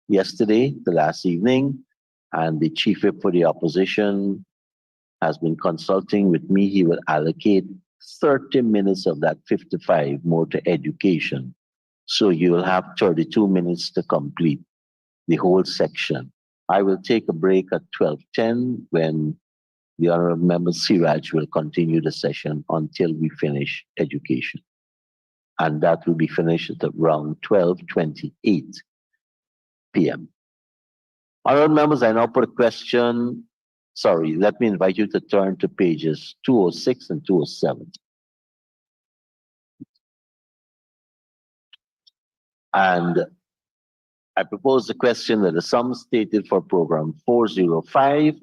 yesterday, the last evening, and the chief whip for the opposition has been consulting with me. He will allocate 30 minutes of that 55 more to education. So you will have 32 minutes to complete the whole section. I will take a break at 12:10 when the Honorable Member Siraj will continue the session until we finish education. And that will be finished at around 12:28 p.m. Honorable Members, I now put a question. Sorry, let me invite you to turn to pages 206 and 207. And I propose the question that the sum stated for Program 405,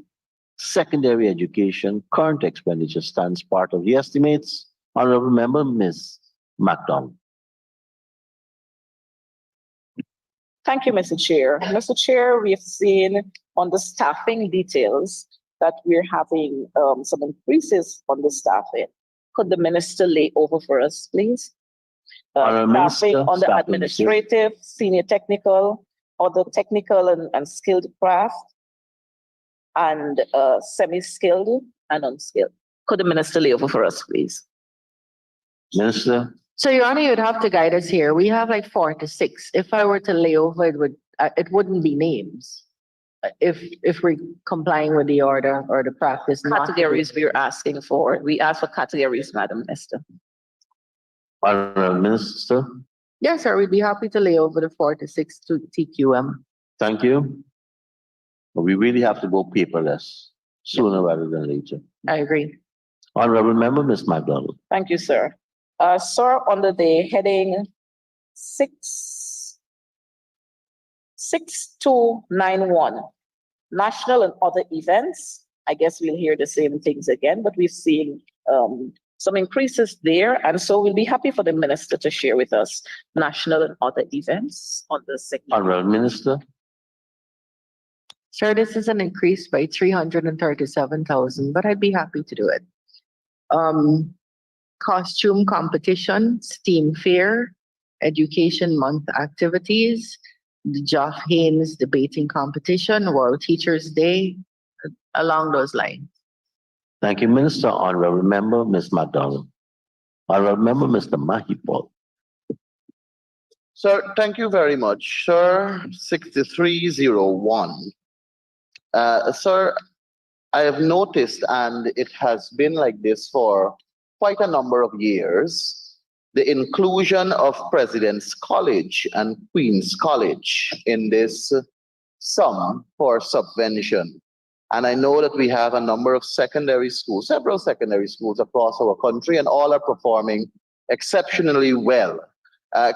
Secondary Education, current expenditure stands part of the estimates. Honorable Member, Ms. McDonald. Thank you, Mr. Chair. Mr. Chair, we have seen on the staffing details that we're having some increases on the staffing. Could the minister lay over for us, please? Staffing on the administrative, senior technical, other technical and skilled craft, and semi-skilled and unskilled. Could the minister lay over for us, please? Minister. So, Your Honor, you'd have to guide us here. We have like 4 to 6. If I were to lay over, it wouldn't be names. If we're complying with the order or the practice. Categories we're asking for. We ask for categories, Madam Minister. Honorable Minister. Yes, sir. We'd be happy to lay over the 4 to 6 to TQM. Thank you. But we really have to go paperless sooner rather than later. I agree. Honorable Member, Ms. McDonald. Thank you, sir. Sir, under the heading 6291, national and other events. I guess we'll hear the same things again, but we've seen some increases there. And so we'll be happy for the minister to share with us national and other events on the second. Honorable Minister. Sir, this is an increase by 337,000, but I'd be happy to do it. Costume competition, STEAM fair, education month activities, the Geoff Haynes debating competition, World Teachers Day, along those lines. Thank you, Minister. Honorable Member, Ms. McDonald. Honorable Member, Mr. Mahipal. Sir, thank you very much. Sir, 6301. Sir, I have noticed, and it has been like this for quite a number of years the inclusion of President's College and Queen's College in this sum for subvention. And I know that we have a number of secondary schools, several secondary schools across our country, and all are performing exceptionally well.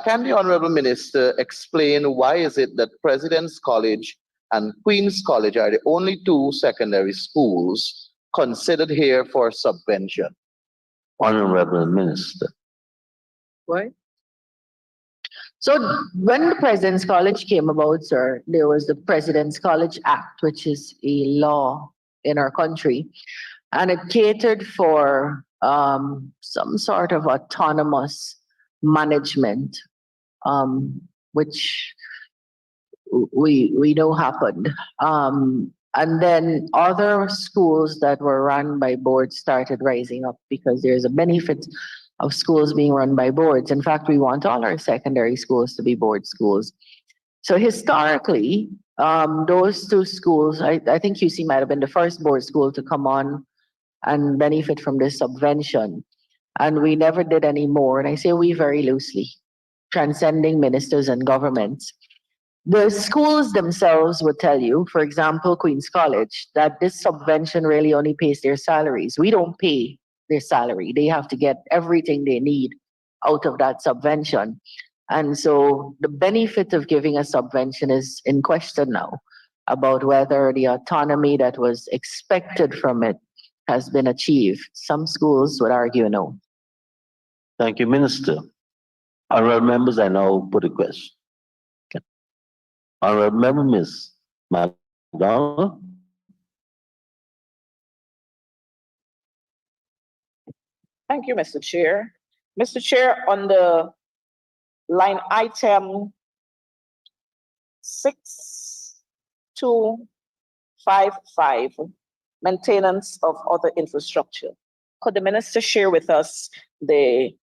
Can the Honorable Minister explain why is it that President's College and Queen's College are the only two secondary schools considered here for subvention? Honorable Minister. Why? So when the President's College came about, sir, there was the President's College Act, which is a law in our country, and it catered for some sort of autonomous management, which we know happened. And then other schools that were run by boards started rising up because there's a benefit of schools being run by boards. In fact, we want all our secondary schools to be board schools. So historically, those two schools, I think UC might have been the first board school to come on and benefit from this subvention. And we never did any more. And I say we very loosely, transcending ministers and governments. The schools themselves would tell you, for example, Queen's College, that this subvention really only pays their salaries. We don't pay their salary. They have to get everything they need out of that subvention. And so the benefit of giving a subvention is in question now about whether the autonomy that was expected from it has been achieved. Some schools would argue no. Thank you, Minister. Honorable members, I now put a question. Honorable member, Ms. MacDonald. Thank you, Mr. Chair. Mr. Chair, on the line item 6255, maintenance of other infrastructure. Could the minister share with us the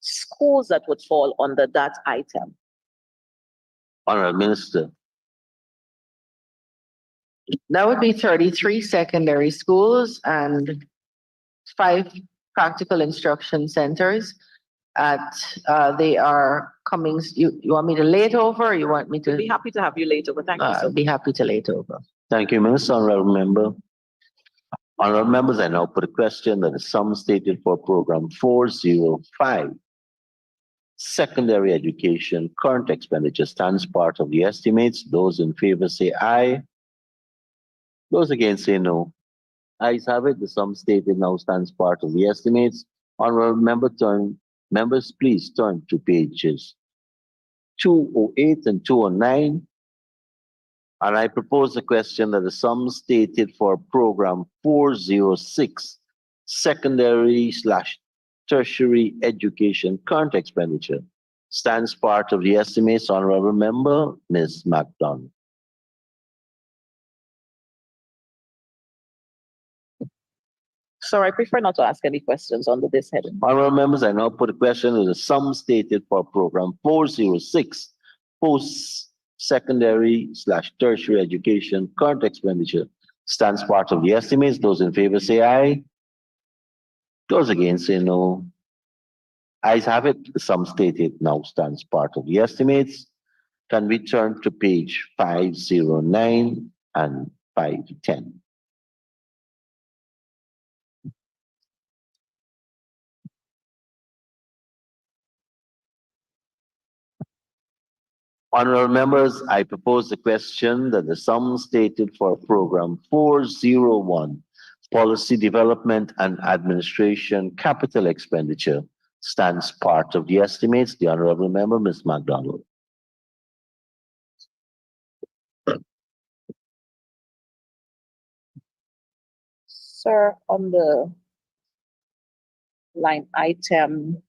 schools that would fall under that item? Honorable Minister. That would be 33 secondary schools and 5 practical instruction centers. They are coming. You want me to lay it over, or you want me to? I'd be happy to have you lay it over. Thank you, sir. I'd be happy to lay it over. Thank you, Minister. Honorable member. Honorable members, I now put a question that the sum stated for program 405, secondary education, current expenditure stands part of the estimates. Those in favor say aye. Those against say no. Ayes have it. The sum stated now stands part of the estimates. Honorable members, please turn to pages 208 and 209. And I propose a question that the sum stated for program 406, secondary/tertiary education current expenditure, stands part of the estimates. Honorable member, Ms. MacDonald. Sir, I prefer not to ask any questions under this heading. Honorable members, I now put a question that the sum stated for program 406, post-secondary/tertiary education current expenditure, stands part of the estimates. Those in favor say aye. Those against say no. Ayes have it. The sum stated now stands part of the estimates. Can we turn to page 509 and 510? Honorable members, I propose the question that the sum stated for program 401, policy development and administration capital expenditure, stands part of the estimates. The honorable member, Ms. MacDonald. Sir, on the line item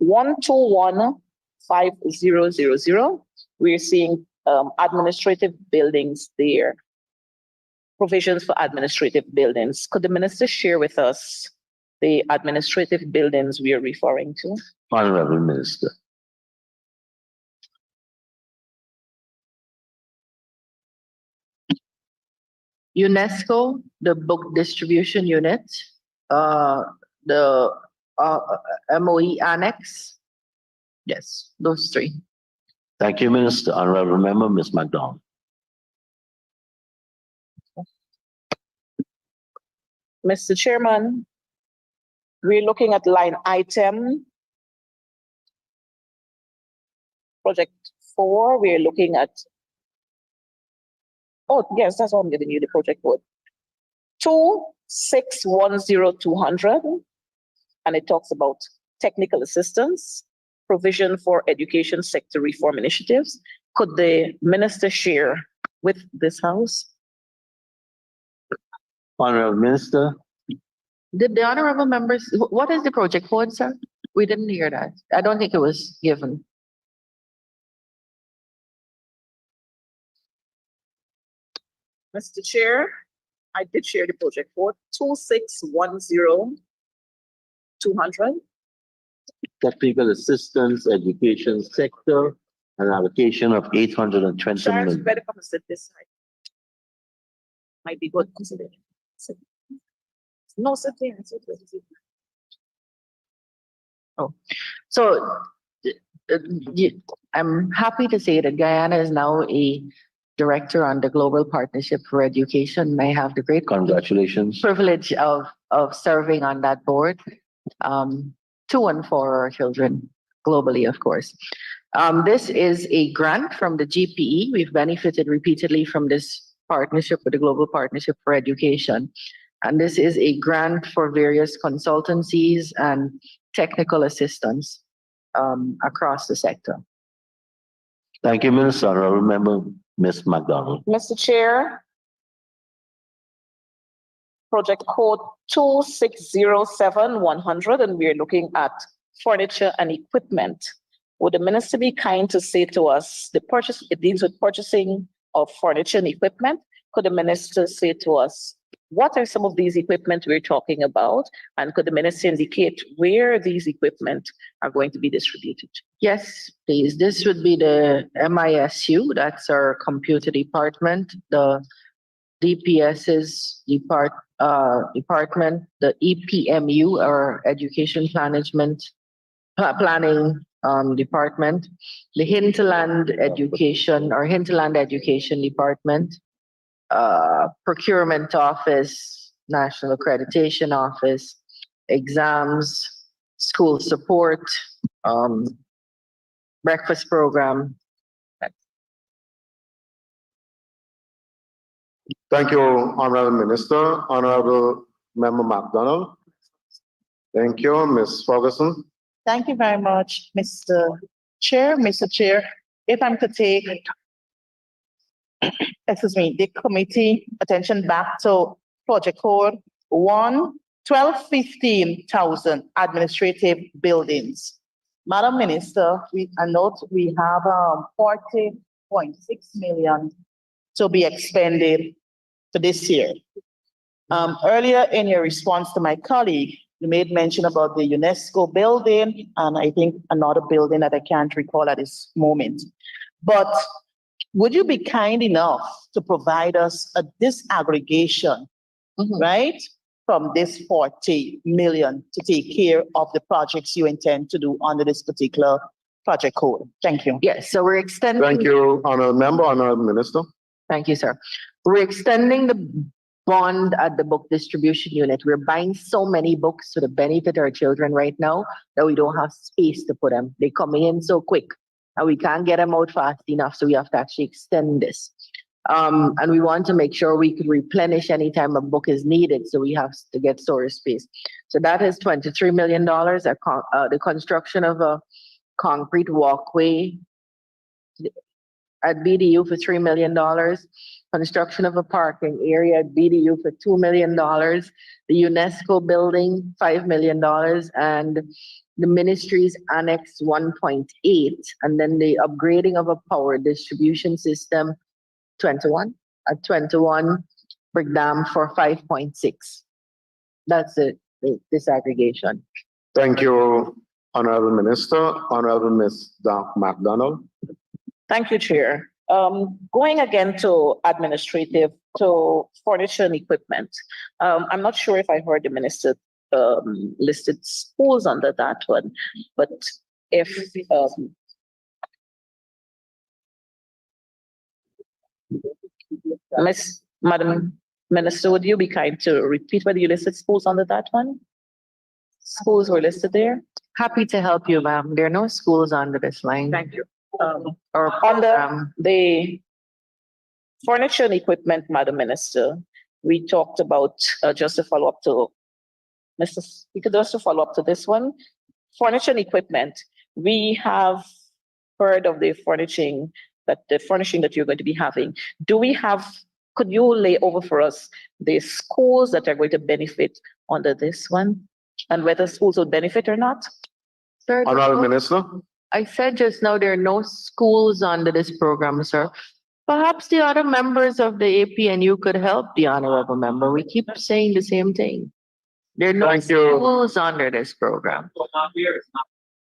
1215000, we're seeing administrative buildings there, provisions for administrative buildings. Could the minister share with us the administrative buildings we are referring to? Honorable Minister. UNESCO, the book distribution unit, the MOE annex. Yes, those three. Thank you, Minister. Honorable Member, Ms. McDonald. Mr. Chairman, we're looking at line item project 4. We're looking at, oh, yes, that's what I'm giving you the project code. 2610200, and it talks about technical assistance, provision for education sector reform initiatives. Could the minister share with this house? Honorable Minister. Did the honorable members, what is the project code, sir? We didn't hear that. I don't think it was given. Mr. Chair, I did share the project code 2610200. Technical assistance, education sector, an allocation of 820 Sharon, million. better come and sit this side. Might be good. Sit there. Sit. No, sit there. Sit there. Sit there. Oh, so I'm happy to say that Guyana is now a director on the Global Partnership for Education. I have the great Congratulations. privilege of serving on that board, to and for our children globally, of course. This is a grant from the GPE. We've benefited repeatedly from this partnership with the Global Partnership for Education. And this is a grant for various consultancies and technical assistance across the sector. Thank you, Minister. Honorable Member, Ms. McDonald. Mr. Chair, project code 2607100, and we're looking at furniture and equipment. Would the minister be kind to say to us, it deals with purchasing of furniture and equipment. Could the minister say to us, what are some of these equipment we're talking about? And could the minister indicate where these equipment are going to be distributed? Yes, please. This would be the MISU, that's our computer department, the DPS's department, the EPMU, our education planning department, the hinterland education department, procurement office, national accreditation office, exams, school support, breakfast program. Thank you, Honorable Minister. Honorable Member McDonald. Thank you, Ms. Ferguson. Thank you very much, Mr. Chair. Mr. Chair, if I'm to take, the committee attention back to project code 1,215,000 administrative buildings. Madam Minister, I note we have 40.6 million to be expended for this year. Earlier in your response to my colleague, you made mention about the UNESCO building and I think another building that I can't recall at this moment. But would you be kind enough to provide us a disaggregation, right, from this 40 million to take care of the projects you intend to do under this particular project code? Thank you. Yes, so we're extending. Thank you, Honorable Member, Honorable Minister. Thank you, sir. We're extending the bond at the book distribution unit. We're buying so many books to the benefit of our children right now that we don't have space to put them. They're coming in so quick and we can't get them out fast enough. So we have to actually extend this. And we want to make sure we could replenish anytime a book is needed. So we have to get storage space. So that is $23 million. The construction of a concrete walkway at BDU for $3 million. Construction of a parking area at BDU for $2 million. The UNESCO building, $5 million. And the ministry's annex 1.8. And then the upgrading of a power distribution system, 21 breakdown for 5.6. That's it, the disaggregation. Thank you, Honorable Minister. Honorable Ms. McDonald. Thank you, Chair. Going again to administrative, to furniture and equipment. I'm not sure if I heard the minister listed schools under that one, but if Madam Minister, would you be kind to repeat whether you listed schools under that one? Schools were listed there? Happy to help you, ma'am. There are no schools under this line. Thank you. Or Under the furniture and equipment, Madam Minister, we talked about, just to follow up to we could also follow up to this one. Furniture and equipment, we have heard of the furnishing that you're going to be having. Could you lay over for us the schools that are going to benefit under this one and whether schools will benefit or not? Sir, Honorable Minister. I said just now there are no schools under this program, sir. Perhaps the other members of the APNU could help the honorable member. We keep saying the same thing. There are no Thank you. schools under this program.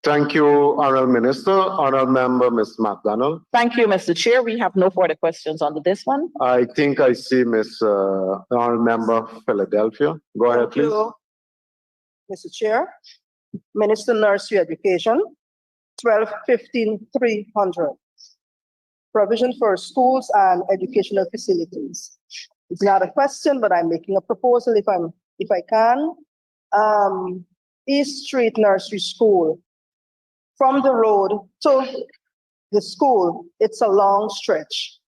Thank you, Honorable Minister. Honorable Member, Ms. McDonald. Thank you, Mr. Chair. We have no further questions under this one. I think I see Ms. Honorable Member Philadelphia. Go ahead, Thank you, Mr. Chair. Minister Nursery Education, 12-15-300. Provision for schools and educational facilities. It's not a question, but I'm making a proposal if I can. East Street Nursery School. From the road to the school, it's a long stretch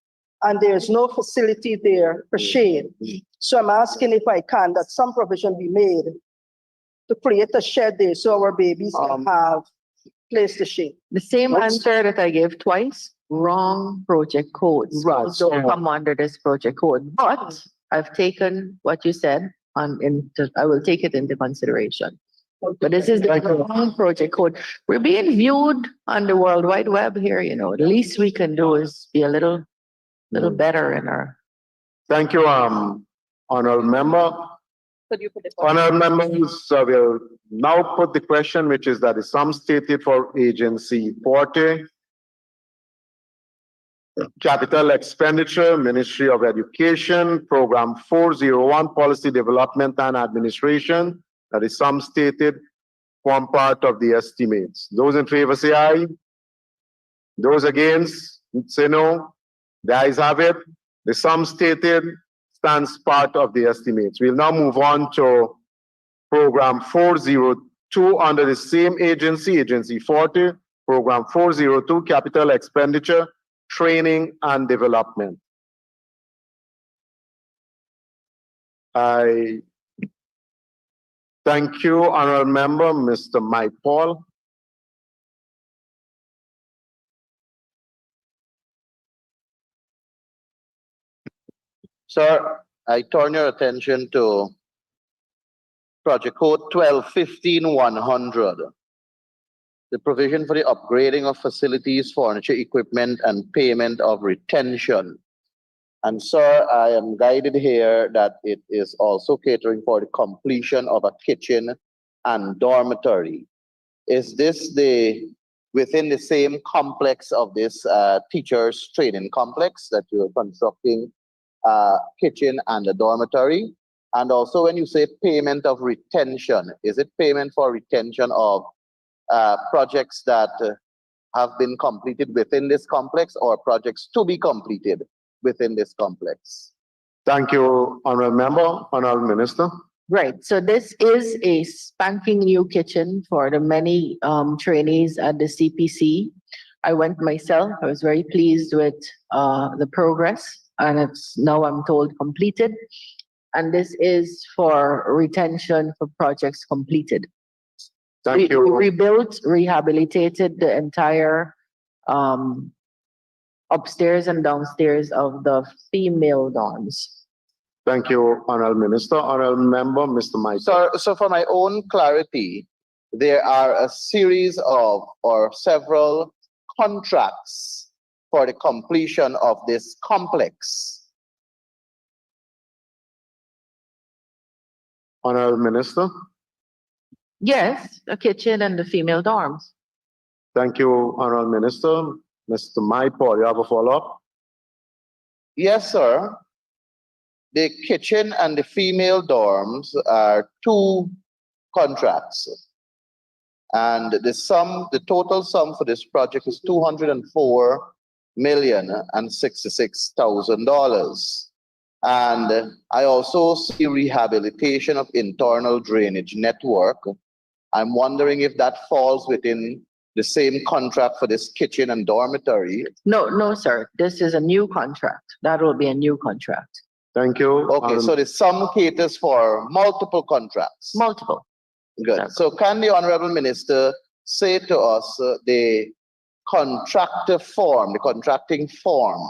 and there's no facility there for shade. So I'm asking if I can, that some provision be made to create a shed there so our babies can have place to shade. The same answer that I gave twice, wrong project code. Right. So don't come under this project code. But I've taken what you said I will take it into consideration. But this is the wrong project code. We're being viewed on the World Wide Web here, you know. The least we can do is be a little better in our. Thank you, Honorable Member. Could you put it Honorable Members, we'll now put the question, which is that the sum stated for Agency 40, Capital Expenditure, Ministry of Education, Program 401, Policy Development and Administration, that is sum stated, form part of the estimates. Those in favor say aye. Those against say no. The ayes have it. The sum stated stands part of the estimates. We'll now move on to Program 402 under the same agency, Agency 40, Program 402, Capital Expenditure, Training and Development. I thank you, Honorable Member, Mr. Mike Paul. Sir, I turn your attention to Project Code 12-15-100. The provision for the upgrading of facilities, furniture, equipment, and payment of retention. And sir, I am guided here that it is also catering for the completion of a kitchen and dormitory. Is this within the same complex of this teachers training complex that you're constructing kitchen and a dormitory? And also when you say payment of retention, is it payment for retention of projects that have been completed within this complex or projects to be completed within this complex? Thank you, Honorable Member. Honorable Minister. Right. So this is a spanking new kitchen for the many trainees at the CPC. I went myself. I was very pleased with the progress, and it's now, I'm told, completed. And this is for retention for projects completed. Thank you. We rebuilt, rehabilitated the entire upstairs and downstairs of the female dorms. Thank you, Honorable Minister. Honorable Member, Mr. Mike. So for my own clarity, there are a series of or several contracts for the completion of this complex. Honorable Minister. Yes, a kitchen and the female dorms. Thank you, Honorable Minister. Mr. Mike Paul, you have a follow-up? Yes, sir. The kitchen and the female dorms are two contracts. And the total sum for this project is $204,066,000. And I also see rehabilitation of internal drainage network. I'm wondering if that falls within the same contract for this kitchen and dormitory. No, sir. This is a new contract. That will be a new contract. Thank you. Okay, so the sum caters for multiple contracts. Multiple. Good. Exactly. So can the Honorable Minister say to us the contracting form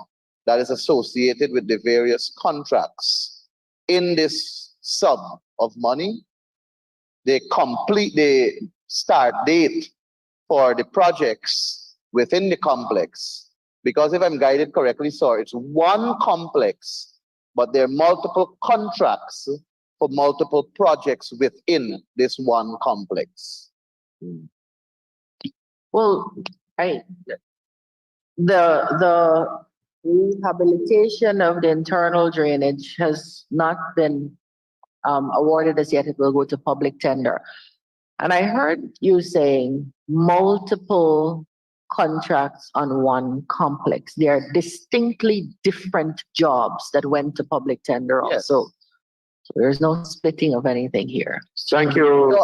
that is associated with the various contracts in this sum of money, the start date for the projects within the complex? Because if I'm guided correctly, sir, it's one complex, but there are multiple contracts for multiple projects within this one complex. Well, the rehabilitation of the internal drainage has not been awarded as yet. It will go to public tender. And I heard you saying multiple contracts on one complex. They are distinctly different jobs that went to public tender Yes. also. So there's no splitting of anything here. Thank you,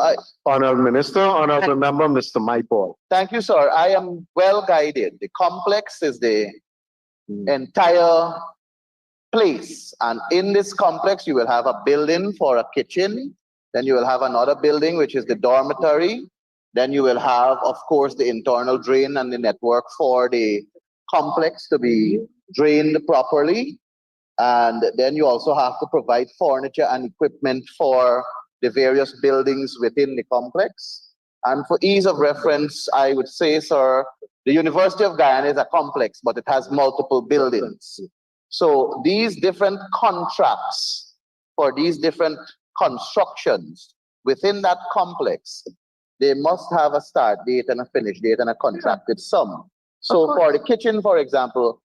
Honorable Minister. Honorable Member, Mr. Maipol. Thank you, sir. I am well guided. The complex is the entire place. And in this complex, you will have a building for a kitchen. Then you will have another building, which is the dormitory. Then you will have, of course, the internal drain and the network for the complex to be drained properly. And then you also have to provide furniture and equipment for the various buildings within the complex. And for ease of reference, I would say, sir, the University of Guyana is a complex, but it has multiple buildings. So these different contracts for these different constructions within that complex, they must have a start date and a finish date and a contracted sum. So for the kitchen, for example,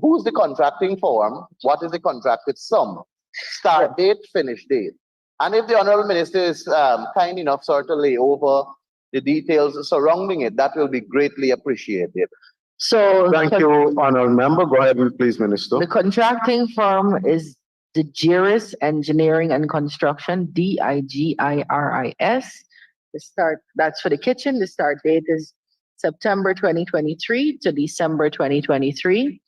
who's the contracting firm? What is the contracted sum? Start date, finish date. And if the Honorable Minister is kind enough, sir, to lay over the details surrounding it, that will be greatly appreciated. So Thank you, Honorable Member. Go ahead, please, Minister. the contracting firm is the Digiris Engineering and Construction, DIGIRIS. That's for the kitchen. The start date is September 2023 to December 2023.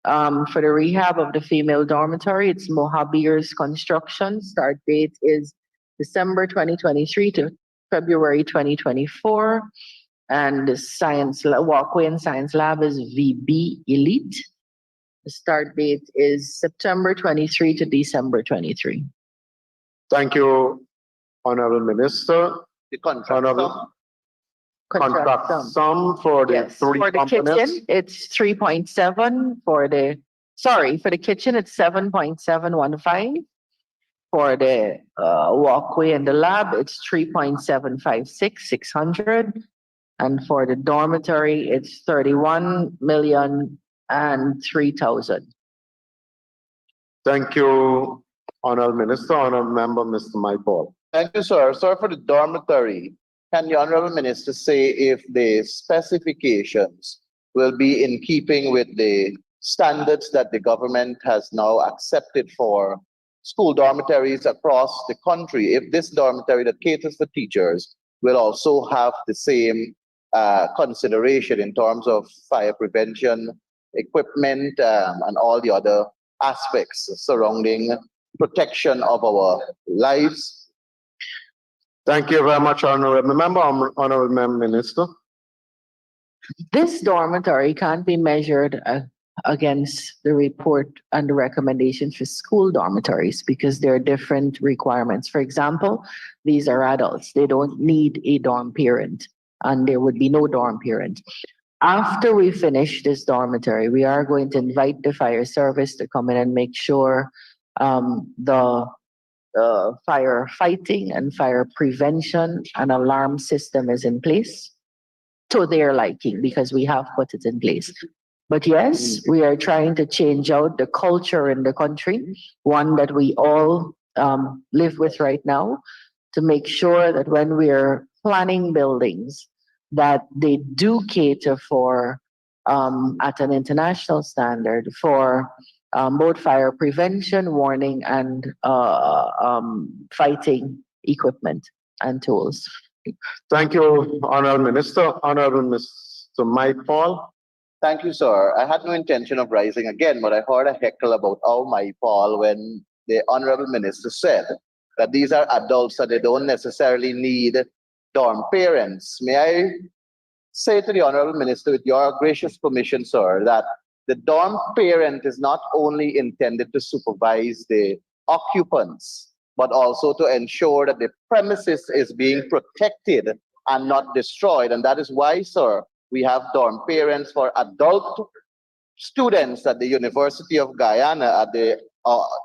For the rehab of the female dormitory, it's Mohabir's Construction. Start date is December 2023 to February 2024. And the walkway and science lab is VB Elite. The start date is September 23 to December 23. Thank you, Honorable Minister. The contract sum. Contract sum for the Yes, three for the components. kitchen, it's 3.7. For the kitchen, it's 7.715. For the walkway and the lab, it's 3.756,600. And for the dormitory, it's 31,003,000. Thank you, Honorable Minister. Honorable Member, Mr. Maipol. Thank you, sir. Sir, for the dormitory, can the Honorable Minister say if the specifications will be in keeping with the standards that the government has now accepted for school dormitories across the country? If this dormitory that caters for teachers will also have the same consideration in terms of fire prevention, equipment, and all the other aspects surrounding protection of our lives. Thank you very much, Honorable Member. Honorable Member, Minister. This dormitory can't be measured against the report and the recommendations for school dormitories because there are different requirements. For example, these are adults. They don't need a dorm parent, and there would be no dorm parent. After we finish this dormitory, we are going to invite the fire service to come in and make sure the fire fighting and fire prevention and alarm system is in place to their liking because we have put it in place. But yes, we are trying to change out the culture in the country, one that we all live with right now, to make sure that when we're planning buildings, that they do cater for, at an international standard, for both fire prevention, warning, and fighting equipment and tools. Thank you, Honorable Minister. Honorable Mr. Mike Paul. Thank you, sir. I had no intention of rising again, but I heard a heckle about my Paul when the Honorable Minister said that these are adults and they don't necessarily need dorm parents. May I say to the Honorable Minister, with your gracious permission, sir, that the dorm parent is not only intended to supervise the occupants, but also to ensure that the premises is being protected and not destroyed. And that is why, sir, we have dorm parents for adult students at the University of Guyana at the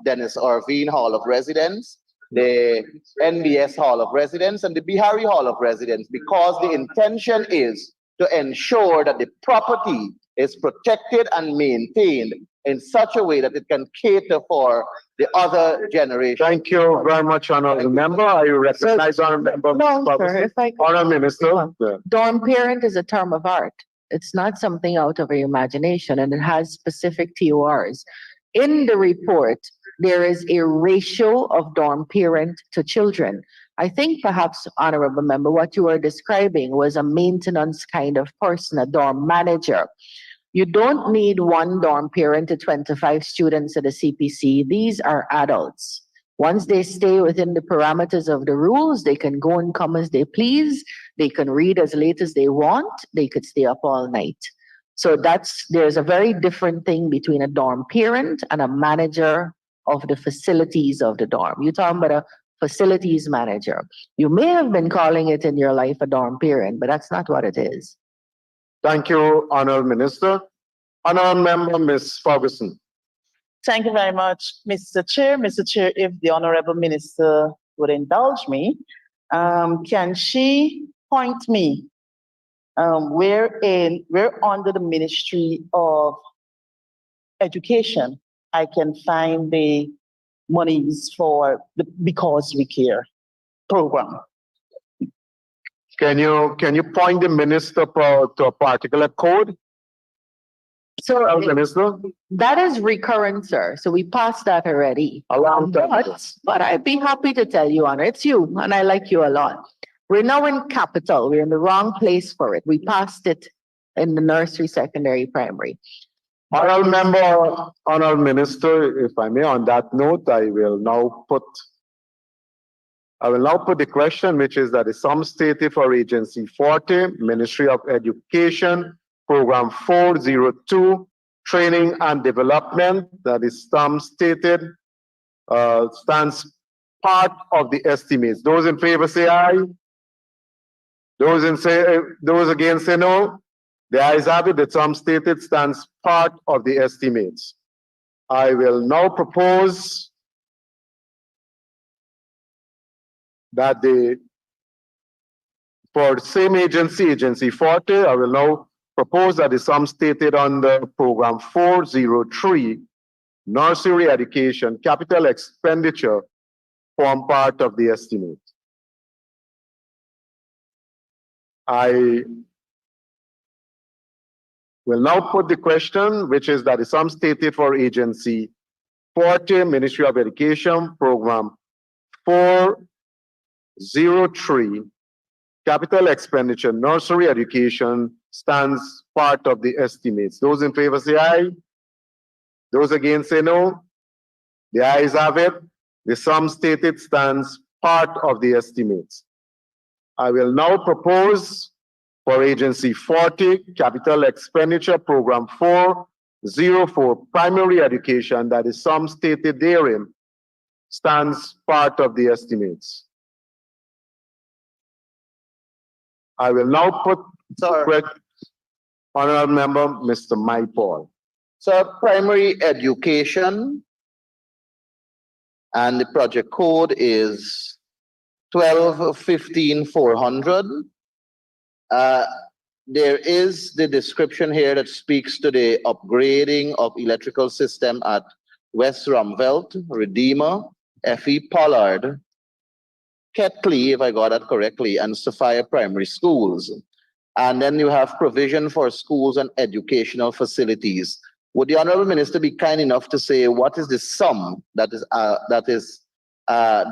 Dennis Irvine Hall of Residence, the NBS Hall of Residence, and the Bihari Hall of Residence, because the intention is to ensure that the property is protected and maintained in such a way that it can cater for the other generation. Thank you very much, Honorable Member. I recognize Honorable Member. No, sir, if I could. Honorable Minister. Dorm parent is a term of art. It's not something out of your imagination, and it has specific TORs. In the report, there is a ratio of dorm parent to children. I think perhaps, Honorable Member, what you were describing was a maintenance kind of person, a dorm manager. You don't need one dorm parent to 25 students at a CPC. These are adults. Once they stay within the parameters of the rules, they can go and come as they please. They can read as late as they want. They could stay up all night. So there's a very different thing between a dorm parent and a manager of the facilities of the dorm. You're talking about a facilities manager. You may have been calling it in your life a dorm parent, but that's not what it is. Thank you, Honorable Minister. Honorable Member, Ms. Ferguson. Thank you very much, Mr. Chair. Mr. Chair, if the Honorable Minister would indulge me, can she point me where under the Ministry of Education I can find the monies for the Because We Care program? Can you point the minister to a particular code? So Minister? that is recurrent, sir. So we passed that already. A long time ago. But I'd be happy to tell you, Honor, it's you, and I like you a lot. We're now in capital. We're in the wrong place for it. We passed it in the nursery, secondary, primary. Honorable Member, Honorable Minister, if I may, on that note, I will now put the question, which is that the sum stated for Agency 40, Ministry of Education, Program 402, Training and Development, that is sum stated, stands part of the estimates. Those in favor say aye. Those against say no. The ayes have it. The sum stated stands part of the estimates. I will now propose that for the same agency, Agency 40, I will now propose that the sum stated under Program 403, Nursery Education, Capital Expenditure, form part of the estimate. I will now put the question, which is that the sum stated for Agency 40, Ministry of Education, Program 403, Capital Expenditure, Nursery Education, stands part of the estimates. Those in favor say aye. Those against say no. The ayes have it. The sum stated stands part of the estimates. I will now propose for Agency 40, Capital Expenditure, Program 404, Primary Education, that is sum stated therein, stands part of the estimates. I will now put Honorable Member, Mr. Mike Paul. So primary education, and the project code is 12-15-400. there is the description here that speaks to the upgrading of electrical system at West Rumvelt, Redeemer, F.E. Pollard, Ketley, if I got that correctly, and Sophia Primary Schools. And then you have provision for schools and educational facilities. Would the Honorable Minister be kind enough to say what is the sum that is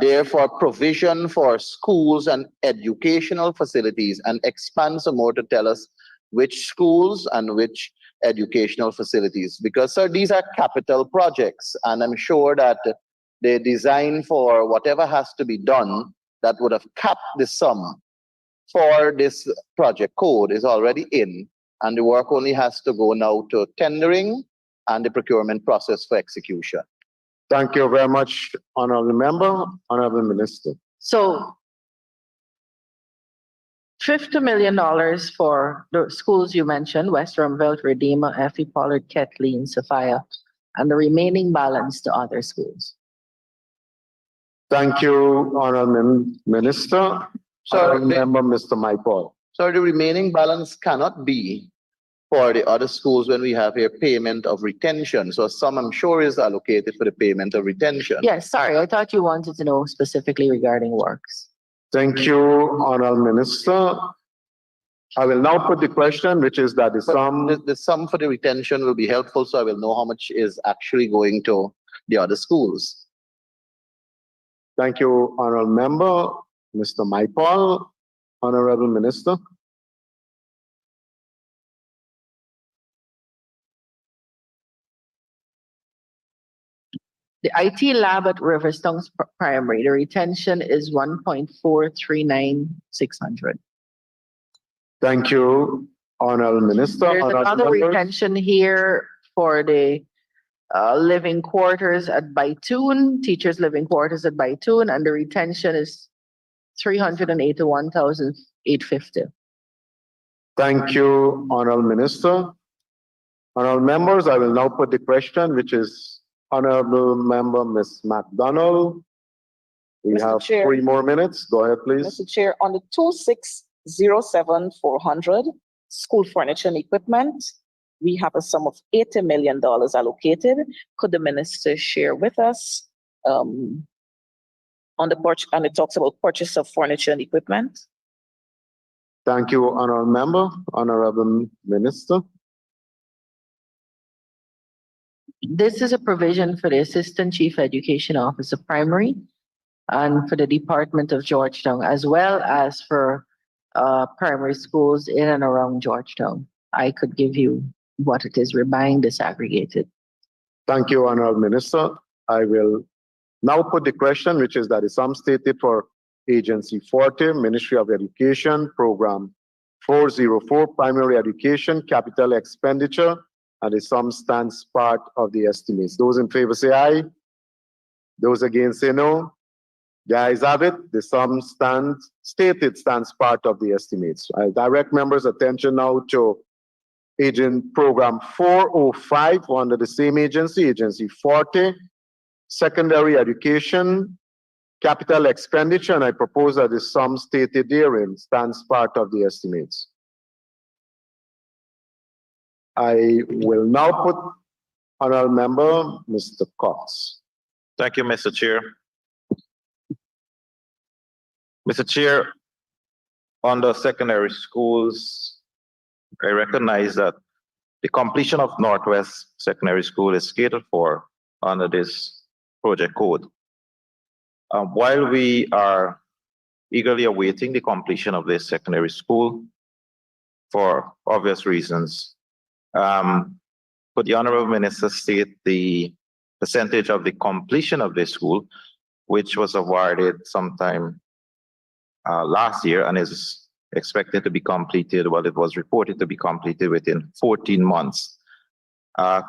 there for provision for schools and educational facilities, and expand some more to tell us which schools and which educational facilities? Because, sir, these are capital projects, and I'm sure that the design for whatever has to be done that would have capped the sum for this project code is already in, and the work only has to go now to tendering and the procurement process for execution. Thank you very much, Honorable Member. Honorable Minister. So $50 million for the schools you mentioned, West Rumvelt, Redeemer, F.E. Pollard, Ketley, and Sophia, and the remaining balance to other schools. Thank you, Honorable Minister. Honorable Member, Mr. Michael. So the remaining balance cannot be for the other schools when we have here payment of retention. So some, I'm sure, is allocated for the payment of retention. Yes, sorry, I thought you wanted to know specifically regarding works. Thank you, Honorable Minister. I will now put the question, which is that the sum for the retention will be helpful, so I will know how much is actually going to the other schools. Thank you, Honorable Member, Mr. Michael. Honorable Minister. The IT lab at Riverstone's Primary, the retention is 1.439600. Thank you, Honorable Minister. There's another retention here for the living quarters at Baitoon, teachers' living quarters at Baitoon, and the retention is 381,850. Thank you, Honorable Minister. Honorable members, I will now put the question, which is Honorable Member Ms. McDonald. We Mr. have Chair. 3 more minutes. Go ahead, please. Mr. Chair, on the 2607-400 school furniture and equipment, we have a sum of $80 million allocated. Could the minister share with us on the and it talks about purchase of furniture and equipment? Thank you, Honorable Member. Honorable Minister. This is a provision for the Assistant Chief Education Officer Primary and for the Department of Georgetown, as well as for primary schools in and around Georgetown. I could give you what it is. We're buying disaggregated. Thank you, Honorable Minister. I will now put the question, which is that the sum stated for Agency 40, Ministry of Education, Program 404, Primary Education, Capital Expenditure, and the sum stands part of the estimates. Those in favor say aye. Those against say no. The ayes have it. The sum stands part of the estimates. I'll direct members' attention now to Agent Program 405 under the same agency, Agency 40, Secondary Education, Capital Expenditure, and I propose that the sum stated therein stands part of the estimates. I will now put Honorable Member Mr. Cox. Thank you, Mr. Chair. Mr. Chair, on the secondary schools, I recognize that the completion of Northwest Secondary School is catered for under this project code. While we are eagerly awaiting the completion of this secondary school for obvious reasons, could the Honorable Minister state the percentage of the completion of this school, which was awarded sometime last year and is expected to be completed, well, it was reported to be completed within 14 months.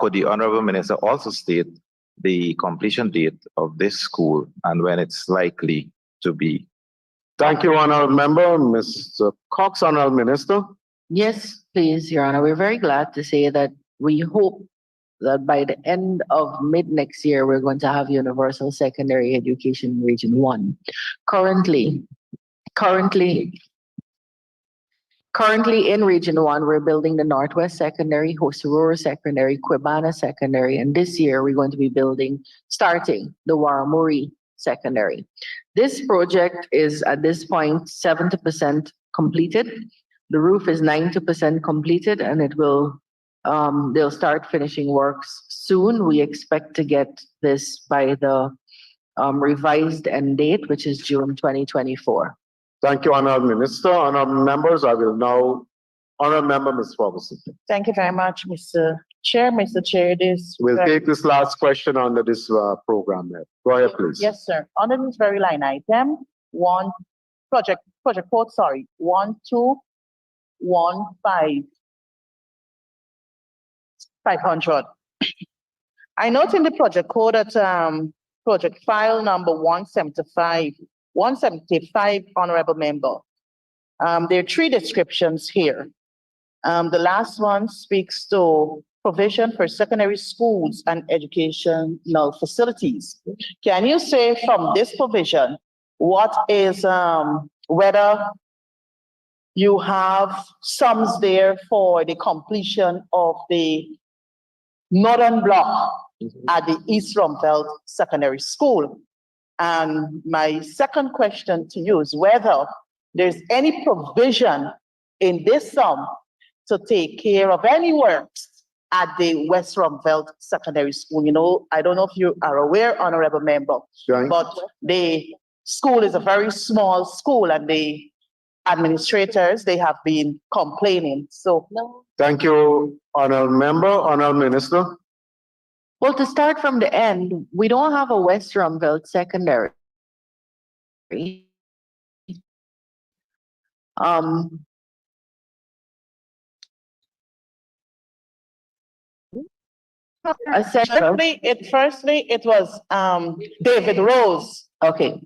Could the Honorable Minister also state the completion date of this school and when it's likely to be? Thank you, Honorable Member. Mr. Cox, Honorable Minister. Yes, please, Your Honor. We're very glad to say that we hope that by the end of mid next year, we're going to have universal secondary education in Region 1. Currently, Currently in Region 1, we're building the Northwest Secondary, Hosururu Secondary, Quibana Secondary, and this year we're going to be starting the Waramuri Secondary. This project is at this point 70% completed. The roof is 90% completed, and they'll start finishing works soon. We expect to get this by the revised end date, which is June 2024. Thank you, Honourable Minister. Honourable members, I will now, Honourable Member, Ms. Ferguson. Thank you very much, Mr. Chair. Mr. Chair, We'll take this last question under this program. Go ahead, please. Yes, sir. Under this very line item, project code, 1215 500. I note in the project code that project file number 175, honorable member. There are three descriptions here. The last one speaks to provision for secondary schools and educational facilities. Can you say from this provision, what is, whether you have sums there for the completion of the northern block at the East Rumpelt Secondary School? And my second question to you is whether there's any provision in this sum to take care of any works at the West Rumpelt Secondary School. You know, I don't know if you are aware, honorable member, but the school is a very small school, and the administrators, they have been complaining. So, Thank you, honourable member. Honourable Minister. Well, to start from the end, we don't have a West Rumpelt Secondary. Firstly, it was David Rose. Okay.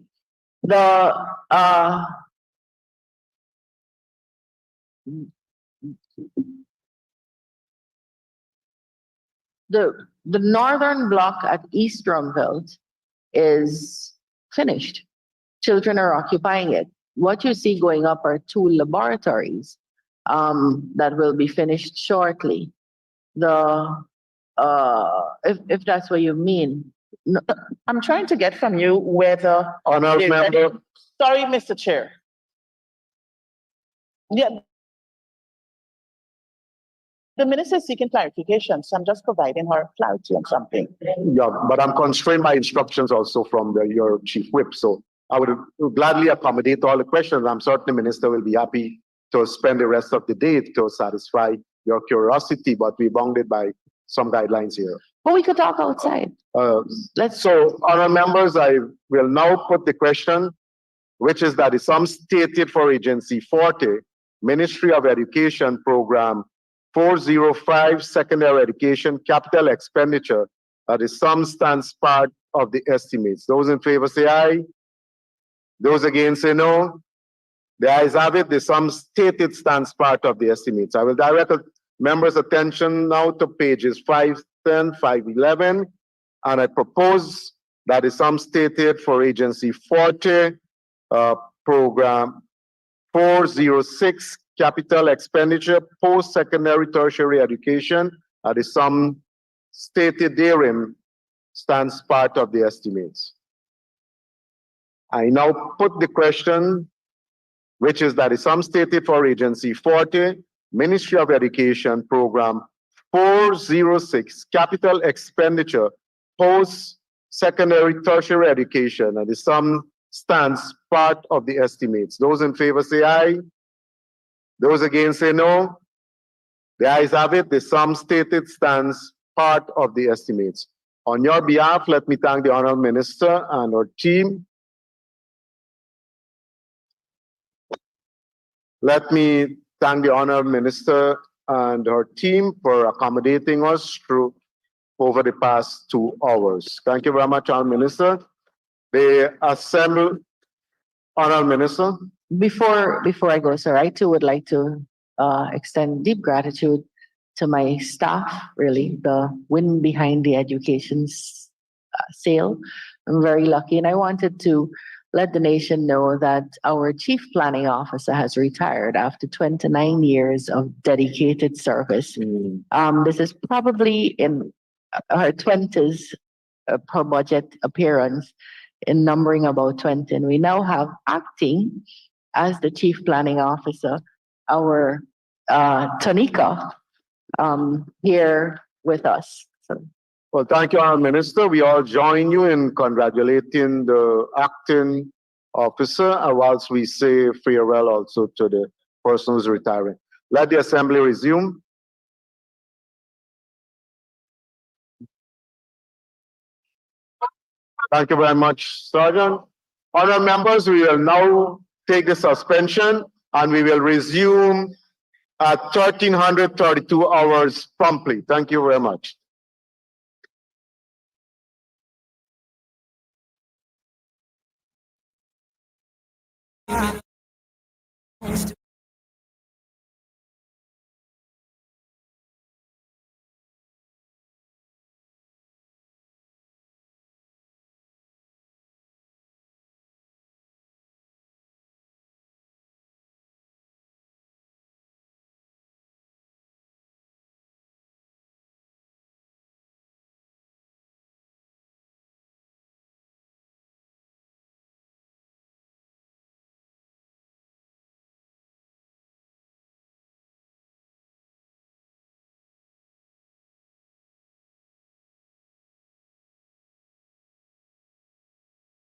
The northern block at East Rumpelt is finished. Children are occupying it. What you see going up are two laboratories that will be finished shortly. If that's what you mean. No, I'm trying to get from you whether. Honourable member. Sorry, Mr. Chair. Yeah. The minister is seeking clarification, so I'm just providing her clarity on something. Yeah, but I'm constrained by instructions also from your chief whip. So I would gladly accommodate all the questions. I'm certain the minister will be happy to spend the rest of the day to satisfy your curiosity, but we're bounded by some guidelines here. Well, we could talk outside. So, honourable members, I will now put the question, which is that the sum stated for Agency 40, Ministry of Education Program 405, Secondary Education Capital Expenditure, the sum stands part of the estimates. Those in favor say aye. Those against say no. The ayes have it. The sum stated stands part of the estimates. I will direct members' attention now to pages 510, 511, and I propose that the sum stated for Agency 40, Program 406, Capital Expenditure, Post-Secondary Tertiary Education, the sum stated therein stands part of the estimates. I now put the question, which is that the sum stated for Agency 40, Ministry of Education Program 406, Capital Expenditure, Post-Secondary Tertiary Education, and the sum stands part of the estimates. Those in favor say aye. Those against say no. The ayes have it. The sum stated stands part of the estimates. On your behalf, let me thank the Honourable Minister and her team. Let me thank the Honourable Minister and her team for accommodating us through over the past 2 hours. Thank you very much, Honourable Minister. The Assembly, Honourable Minister. Before I go, sir, I too would like to extend deep gratitude to my staff, really, the wind behind the education sail. I'm very lucky. And I wanted to let the nation know that our chief planning officer has retired after 29 years of dedicated service. This is probably in her 20s per budget appearance, in numbering about 20. And we now have acting as the chief planning officer, our Tanika, here with us. So, Well, thank you, Honourable Minister. We all join you in congratulating the acting officer, and whilst we say farewell also to the person who's retiring. Let the assembly resume. Thank you very much, Sergeant. Honourable members, we will now take the suspension and we will resume at 1332 hours promptly. Thank you very much.